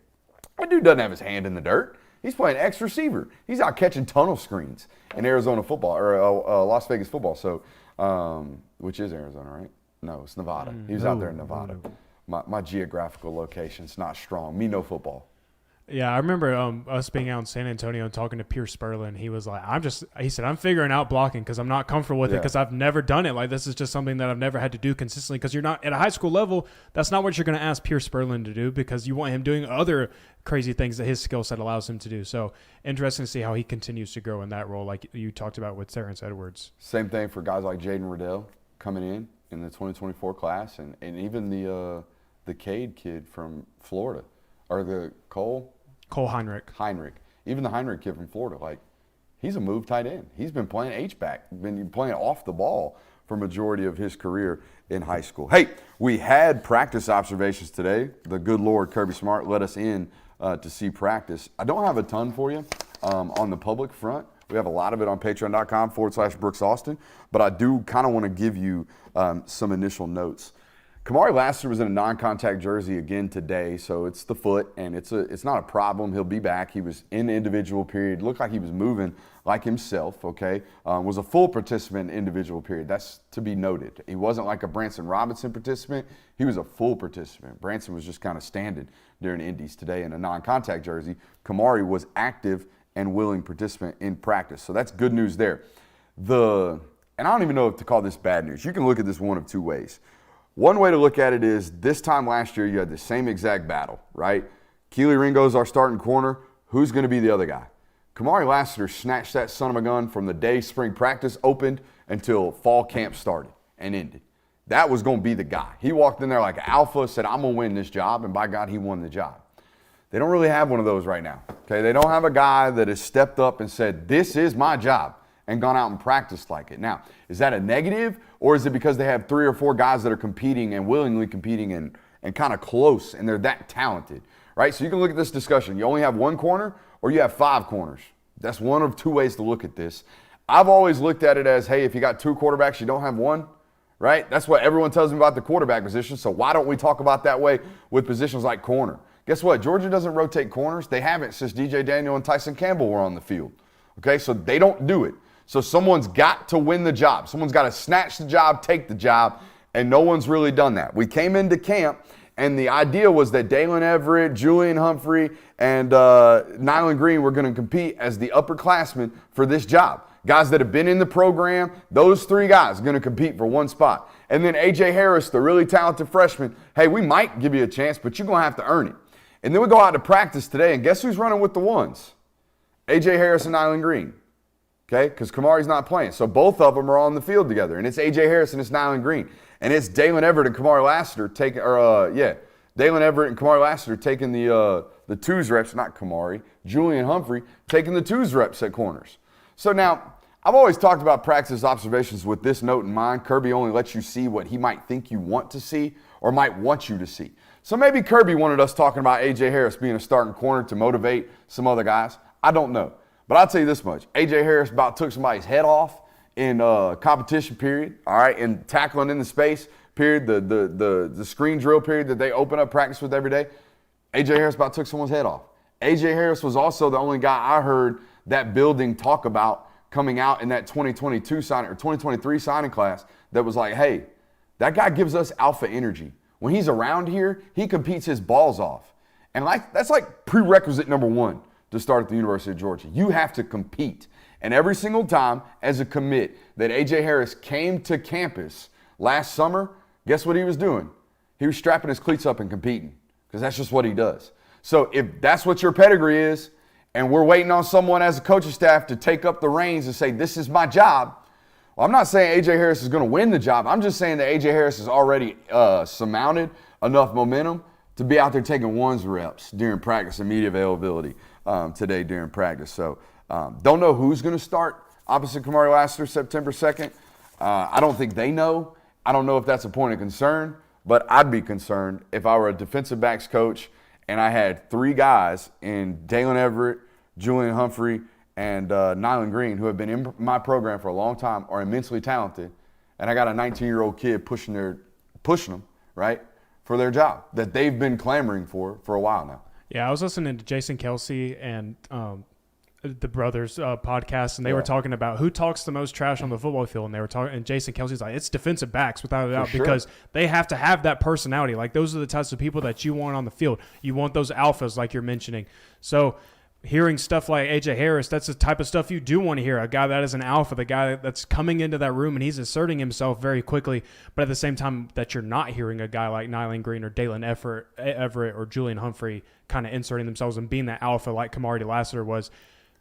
Speaker 1: that dude doesn't have his hand in the dirt. He's playing X receiver. He's out catching tunnel screens in Arizona football or Las Vegas football. So, which is Arizona, right? No, it's Nevada. He was out there in Nevada. My geographical location's not strong. Me no football.
Speaker 2: Yeah, I remember us being out in San Antonio and talking to Pierce Spurlin. He was like, he said, I'm figuring out blocking because I'm not comfortable with it because I've never done it. Like, this is just something that I've never had to do consistently because you're not at a high school level. That's not what you're going to ask Pierce Spurlin to do because you want him doing other crazy things that his skill set allows him to do. So interesting to see how he continues to grow in that role like you talked about with Terrence Edwards.
Speaker 1: Same thing for guys like Jaden Riddell coming in the 2024 class and even the Cade kid from Florida. Or the Cole
Speaker 2: Heinrich.
Speaker 1: Even the Heinrich kid from Florida, like, he's a move tight end. He's been playing H-back, been playing off the ball for majority of his career in high school. Hey, we had practice observations today. The good Lord, Kirby Smart, let us in to see practice. I don't have a ton for you on the public front. We have a lot of it on patreon.com/Brooks Austin, but I do kind of want to give you some initial notes. Kamari Lassiter was in a non-contact jersey again today, so it's the foot, and it's not a problem. He'll be back. He was in the individual period. Looked like he was moving like himself, okay? Was a full participant in individual period. That's to be noted. He wasn't like a Branson Robinson participant. He was a full participant. Branson was just kind of standing during Indies today in a non-contact jersey. Kamari was active and willing participant in practice, so that's good news there. And I don't even know if to call this bad news. You can look at this one of two ways. One way to look at it is this time last year you had the same exact battle, right? Keely Ringo's our starting corner. Who's going to be the other guy? Kamari Lassiter snatched that son of a gun from the day spring practice opened until fall camp started and ended. That was going to be the guy. He walked in there like an alpha, said, I'm going to win this job, and by God, he won the job. They don't really have one of those right now, okay? They don't have a guy that has stepped up and said, this is my job, and gone out and practiced like it. Now, is that a negative, or is it because they have 3 or 4 guys that are competing and willingly competing and kind of close, and they're that talented, right? So you can look at this discussion. You only have 1 corner, or you have 5 corners. That's one of 2 ways to look at this. I've always looked at it as, hey, if you got 2 quarterbacks, you don't have 1, right? That's what everyone tells me about the quarterback position, so why don't we talk about that way with positions like corner? Guess what? Georgia doesn't rotate corners. They haven't since DJ Daniel and Tyson Campbell were on the field, okay? So they don't do it. So someone's got to win the job. Someone's got to snatch the job, take the job, and no one's really done that. We came into camp, and the idea was that Dalen Everett, Julian Humphrey, and Nyland Green were going to compete as the upperclassmen for this job. Guys that have been in the program, those 3 guys are going to compete for one spot. And then A.J. Harris, the really talented freshman, hey, we might give you a chance, but you're going to have to earn it. And then we go out to practice today, and guess who's running with the ones? A.J. Harris and Nyland Green. Okay, because Kamari's not playing. So both of them are on the field together. And it's A.J. Harris and it's Nyland Green. And it's Dalen Everett and Kamari Lassiter taking, Dalen Everett and Kamari Lassiter taking the twos reps, not Kamari, Julian Humphrey taking the twos reps at corners. So now, I've always talked about practice observations with this note in mind. Kirby only lets you see what he might think you want to see or might want you to see. So maybe Kirby wanted us talking about A.J. Harris being a starting corner to motivate some other guys. I don't know. But I'll tell you this much. A.J. Harris about took somebody's head off in competition period, all right, and tackling in the space period, the screen drill period that they open up practice with every day. A.J. Harris about took someone's head off. A.J. Harris was also the only guy I heard that building talk about coming out in that 2022 signing or 2023 signing class that was like, hey, that guy gives us alpha energy. When he's around here, he competes his balls off. And that's like prerequisite number 1 to start at the University of Georgia. You have to compete. And every single time as a commit that A.J. Harris came to campus last summer, guess what he was doing? He was strapping his cleats up and competing because that's just what he does. So if that's what your pedigree is and we're waiting on someone as a coaching staff to take up the reins and say, this is my job, well, I'm not saying A.J. Harris is going to win the job. I'm just saying that A.J. Harris has already surmounted enough momentum to be out there taking ones reps during practice and media availability today during practice. So don't know who's going to start opposite Kamari Lassiter September 2nd. I don't think they know. I don't know if that's a point of concern, but I'd be concerned if I were a defensive backs coach and I had 3 guys in Dalen Everett, Julian Humphrey, and Nyland Green who have been in my program for a long time, are immensely talented, and I got a 19-year-old kid pushing them, right, for their job that they've been clamoring for a while now.
Speaker 2: Yeah, I was listening to Jason Kelsey and the brothers podcast, and they were talking about who talks the most trash on the football field, and they were talking, and Jason Kelsey's like, it's defensive backs without a doubt, because they have to have that personality. Like, those are the types of people that you want on the field. You want those alphas, like you're mentioning. So hearing stuff like A.J. Harris, that's the type of stuff you do want to hear. A guy that is an alpha, the guy that's coming into that room and he's asserting himself very quickly, but at the same time that you're not hearing a guy like Nyland Green or Dalen Everett or Julian Humphrey kind of inserting themselves and being that alpha like Kamari Lassiter was.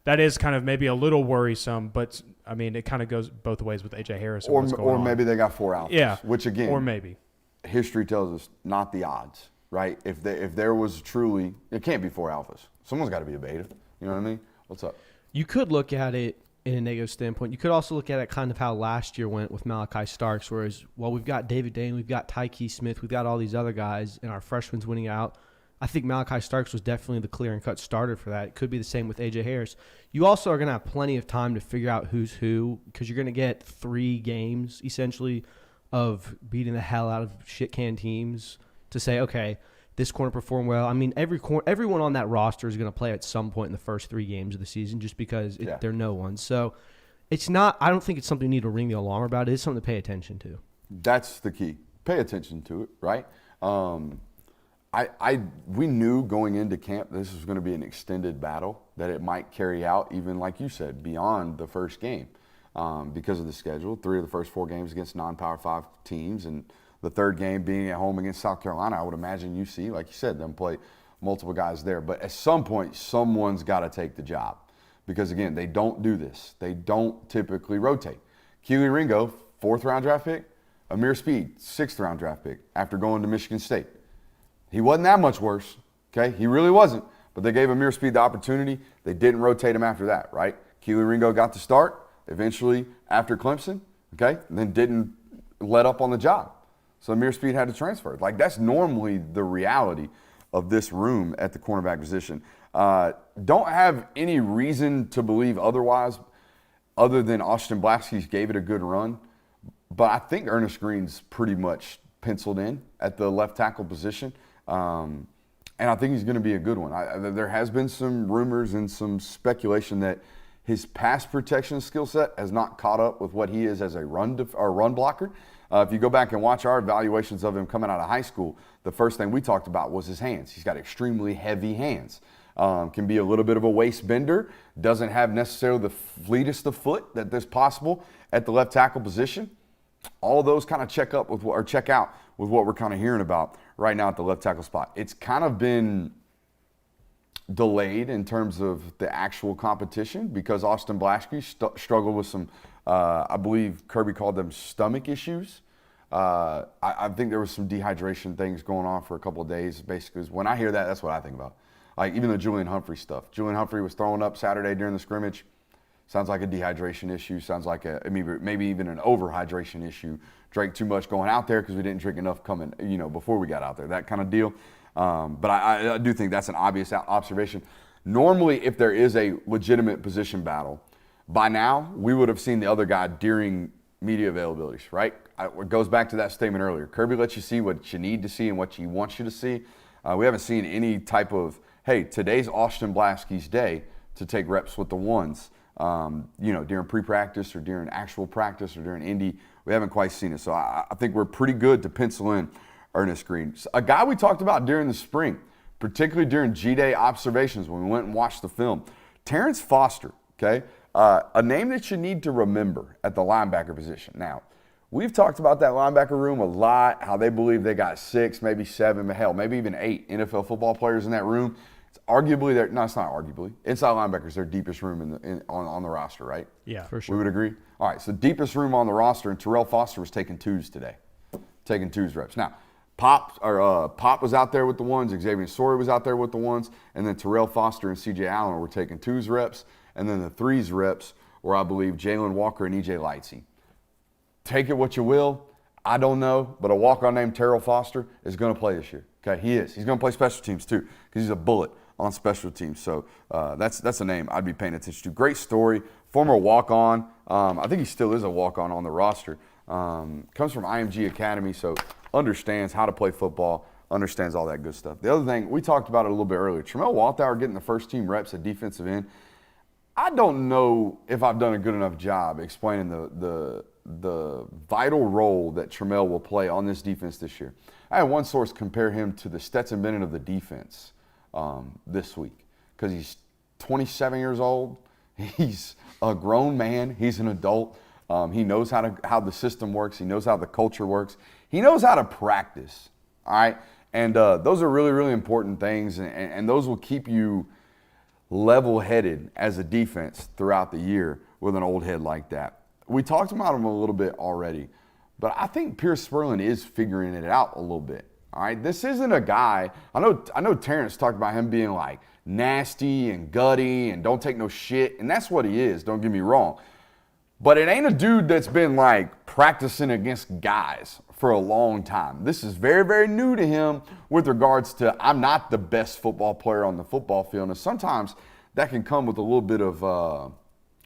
Speaker 2: That is kind of maybe a little worrisome, but I mean, it kind of goes both ways with A.J. Harris.
Speaker 1: Or maybe they got 4 alphas.
Speaker 2: Yeah.
Speaker 1: Which again,
Speaker 2: or maybe
Speaker 1: history tells us not the odds, right? If there was truly, it can't be 4 alphas. Someone's got to be a beta. You know what I mean? What's up?
Speaker 3: You could look at it in a negative standpoint. You could also look at it kind of how last year went with Malachi Starks, whereas, well, we've got David Dane, we've got Tyke Smith, we've got all these other guys, and our freshmen's winning out. I think Malachi Starks was definitely the clear and cut starter for that. It could be the same with A.J. Harris. You also are going to have plenty of time to figure out who's who, because you're going to get 3 games, essentially, of beating the hell out of shit-can teams to say, okay, this corner performed well. I mean, everyone on that roster is going to play at some point in the first 3 games of the season just because they're no one. So it's not – I don't think it's something you need to ring the alarm about. It is something to pay attention to.
Speaker 1: That's the key. Pay attention to it, right? We knew going into camp this was going to be an extended battle, that it might carry out even, like you said, beyond the first game because of the schedule. 3 of the first 4 games against non-Power 5 teams, and the 3rd game being at home against South Carolina. I would imagine you see, like you said, them play multiple guys there. But at some point, someone's got to take the job because, again, they don't do this. They don't typically rotate. Keely Ringo, 4th-round draft pick. Amir Speed, 6th-round draft pick after going to Michigan State. He wasn't that much worse, okay? He really wasn't. But they gave Amir Speed the opportunity. They didn't rotate him after that, right? Keely Ringo got the start eventually after Clemson, okay? And then didn't let up on the job. So Amir Speed had to transfer. Like, that's normally the reality of this room at the cornerback position. Don't have any reason to believe otherwise other than Austin Blacksky gave it a good run. But I think Ernest Green's pretty much penciled in at the left tackle position. And I think he's going to be a good one. There has been some rumors and some speculation that his pass protection skill set has not caught up with what he is as a run blocker. If you go back and watch our evaluations of him coming out of high school, the first thing we talked about was his hands. He's got extremely heavy hands. can be a little bit of a waist bender, doesn't have necessarily the fleetest of foot that is possible at the left tackle position. All those kind of check out with what we're kind of hearing about right now at the left tackle spot. It's kind of been delayed in terms of the actual competition because Austin Blaschke struggled with some, I believe Kirby called them stomach issues. I think there was some dehydration things going on for a couple of days. Basically, when I hear that, that's what I think about. Like even the Julian Humphrey stuff. Julian Humphrey was throwing up Saturday during the scrimmage. Sounds like a dehydration issue. Sounds like maybe even an overhydration issue. Drank too much going out there because we didn't drink enough coming, before we got out there. That kind of deal. But I do think that's an obvious observation. Normally, if there is a legitimate position battle, by now we would have seen the other guy during media availabilities, right? It goes back to that statement earlier. Kirby lets you see what you need to see and what he wants you to see. We haven't seen any type of, hey, today's Austin Blaschke's day to take reps with the ones. During pre-practice or during actual practice or during Indy, we haven't quite seen it. So I think we're pretty good to pencil in Ernest Green. A guy we talked about during the spring, particularly during G-Day observations when we went and watched the film, Terrence Foster, okay? A name that you need to remember at the linebacker position. Now, we've talked about that linebacker room a lot, how they believe they got 6, maybe 7, hell, maybe even 8 NFL football players in that room. It's arguably it's not arguably. Inside linebackers, their deepest room on the roster, right?
Speaker 2: Yeah,
Speaker 3: for sure.
Speaker 1: We would agree? All right, so deepest room on the roster, and Terrell Foster was taking 2s today, taking 2s reps. Now, Pop was out there with the ones, Xavier Sori was out there with the ones, and then Terrell Foster and C.J. Allen were taking 2s reps, and then the 3s reps were, I believe, Jalen Walker and E.J. Lightsey. Take it what you will. I don't know, but a walk-on named Terrell Foster is going to play this year. Okay, he is. He's going to play special teams too because he's a bullet on special teams. So that's a name I'd be paying attention to. Great story. Former walk-on. I think he still is a walk-on on the roster. Comes from IMG Academy, so understands how to play football, understands all that good stuff. The other thing, we talked about it a little bit earlier. Tramel Walthour getting the first team reps at defensive end. I don't know if I've done a good enough job explaining the vital role that Tramel will play on this defense this year. I had one source compare him to the Stetson Bennett of the defense this week because he's 27 years old. He's a grown man. He's an adult. He knows how the system works. He knows how the culture works. He knows how to practice, all right? And those are really, really important things, and those will keep you level-headed as a defense throughout the year with an old head like that. We talked about him a little bit already, but I think Pierce Sperlin is figuring it out a little bit. All right, this isn't a guy. I know Terrence talked about him being like nasty and gutty and don't take no shit, and that's what he is. Don't get me wrong, but it ain't a dude that's been like practicing against guys for a long time. This is very, very new to him with regards to I'm not the best football player on the football field, and sometimes that can come with a little bit of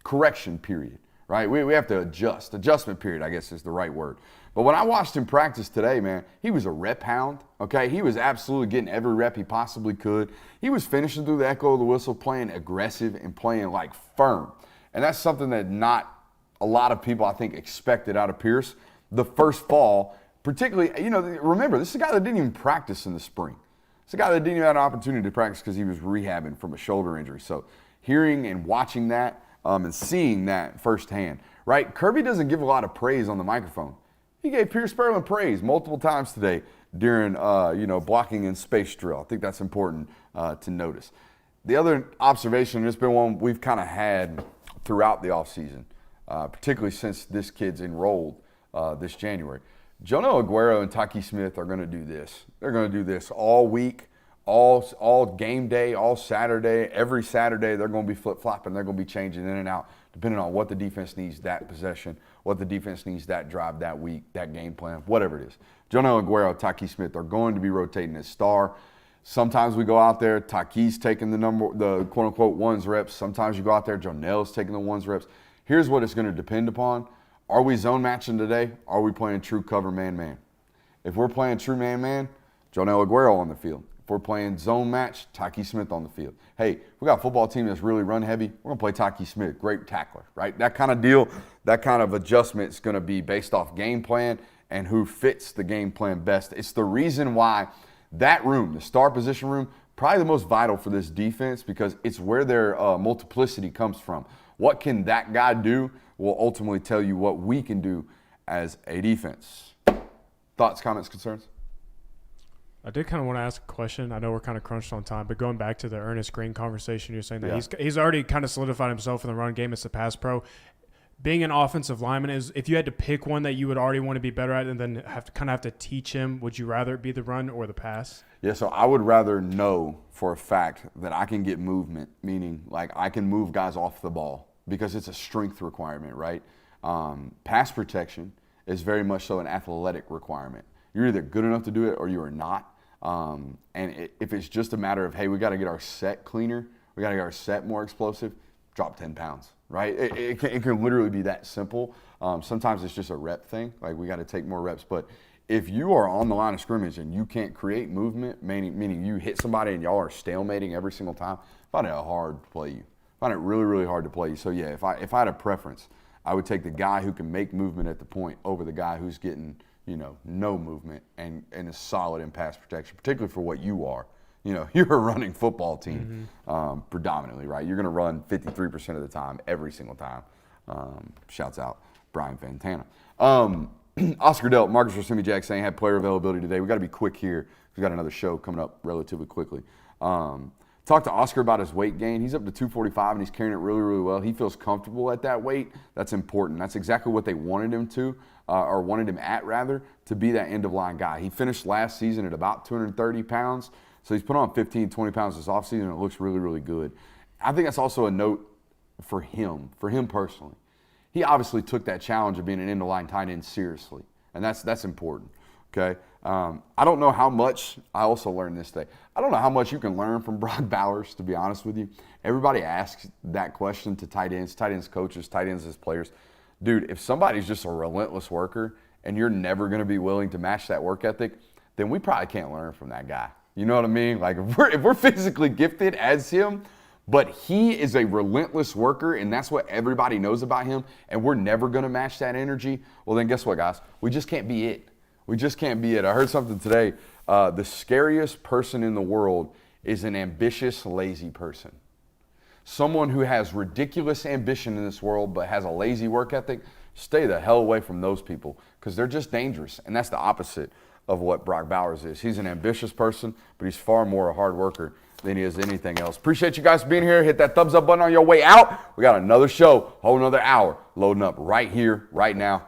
Speaker 1: correction period. Right, we have to adjust. Adjustment period, I guess, is the right word. But when I watched him practice today, man, he was a rep hound, okay? He was absolutely getting every rep he possibly could. He was finishing through the echo of the whistle, playing aggressive and playing, like, firm. And that's something that not a lot of people, I think, expected out of Pierce. The first fall, particularly, remember, this is a guy that didn't even practice in the spring. It's a guy that didn't even have an opportunity to practice because he was rehabbing from a shoulder injury. So hearing and watching that, and seeing that firsthand, right? Kirby doesn't give a lot of praise on the microphone. He gave Pierce Sperlin praise multiple times today during, blocking in space drill. I think that's important to notice. The other observation, and it's been one we've kind of had throughout the offseason, particularly since this kid's enrolled this January. Jonah Aguero and Taki Smith are going to do this. They're going to do this all week. All game day, all Saturday, every Saturday, they're going to be flip-flopping. They're going to be changing in and out depending on what the defense needs that possession, what the defense needs that drive that week, that game plan, whatever it is. Jonah Aguero, Taki Smith are going to be rotating as star. Sometimes we go out there, Taki's taking the quote-unquote ones reps. Sometimes you go out there, Jonell's taking the ones reps. Here's what it's going to depend upon. Are we zone matching today? Are we playing true cover man-man? If we're playing true man-man, Jonell Aguero on the field. If we're playing zone match, Taki Smith on the field. Hey, we got a football team that's really run heavy. We're going to play Taki Smith, great tackler, right? That kind of deal, that kind of adjustment is going to be based off game plan and who fits the game plan best. It's the reason why that room, the star position room, probably the most vital for this defense because it's where their multiplicity comes from. What can that guy do will ultimately tell you what we can do as a defense. Thoughts, comments, concerns?
Speaker 2: I did kind of want to ask a question. I know we're kind of crunched on time, but going back to the Ernest Green conversation, you're saying that he's already kind of solidified himself in the run game as the pass pro. Being an offensive lineman, is if you had to pick one that you would already want to be better at and then have to teach him, would you rather it be the run or the pass?
Speaker 1: Yeah, so I would rather know for a fact that I can get movement, meaning like I can move guys off the ball because it's a strength requirement, right? Pass protection is very much so an athletic requirement. You're either good enough to do it or you are not. If it's just a matter of, hey, we got to get our set cleaner, we got to get our set more explosive, drop 10 pounds, right? It can literally be that simple. Sometimes it's just a rep thing, like we got to take more reps. But if you are on the line of scrimmage and you can't create movement, meaning you hit somebody and y'all are stalemating every single time, I find it hard to play you. I find it really, really hard to play you. So, yeah, if I had a preference, I would take the guy who can make movement at the point over the guy who's getting – no movement and is solid in pass protection, particularly for what you are. You're a running football team predominantly, right? You're going to run 53% of the time, every single time. Shouts out Brian Fantana. Oscar Delt, Marcus Rosemi Jack saying had player availability today. We got to be quick here. We've got another show coming up relatively quickly. Talked to Oscar about his weight gain. He's up to 245 and he's carrying it really, really well. He feels comfortable at that weight. That's important. That's exactly what they wanted him to, or wanted him at rather, to be that end-of-line guy. He finished last season at about 230 pounds, so he's put on 15, 20 pounds this offseason and it looks really, really good. I think that's also a note for him personally. He obviously took that challenge of being an end-of-line tight end seriously, and that's important. Okay, I don't know how much. I also learned this day. I don't know how much you can learn from Brock Bowers, to be honest with you. Everybody asks that question to tight ends coaches, tight ends as players. Dude, if somebody's just a relentless worker and you're never going to be willing to match that work ethic, then we probably can't learn from that guy. You know what I mean? Like if we're physically gifted as him, but he is a relentless worker and that's what everybody knows about him, and we're never going to match that energy, well then guess what, guys? We just can't be it. We just can't be it. I heard something today. The scariest person in the world is an ambitious, lazy person. Someone who has ridiculous ambition in this world but has a lazy work ethic, stay the hell away from those people because they're just dangerous. And that's the opposite of what Brock Bowers is. He's an ambitious person, but he's far more a hard worker than he is anything else. Appreciate you guys being here. Hit that thumbs up button on your way out. We got another show, whole another hour loading up right here, right now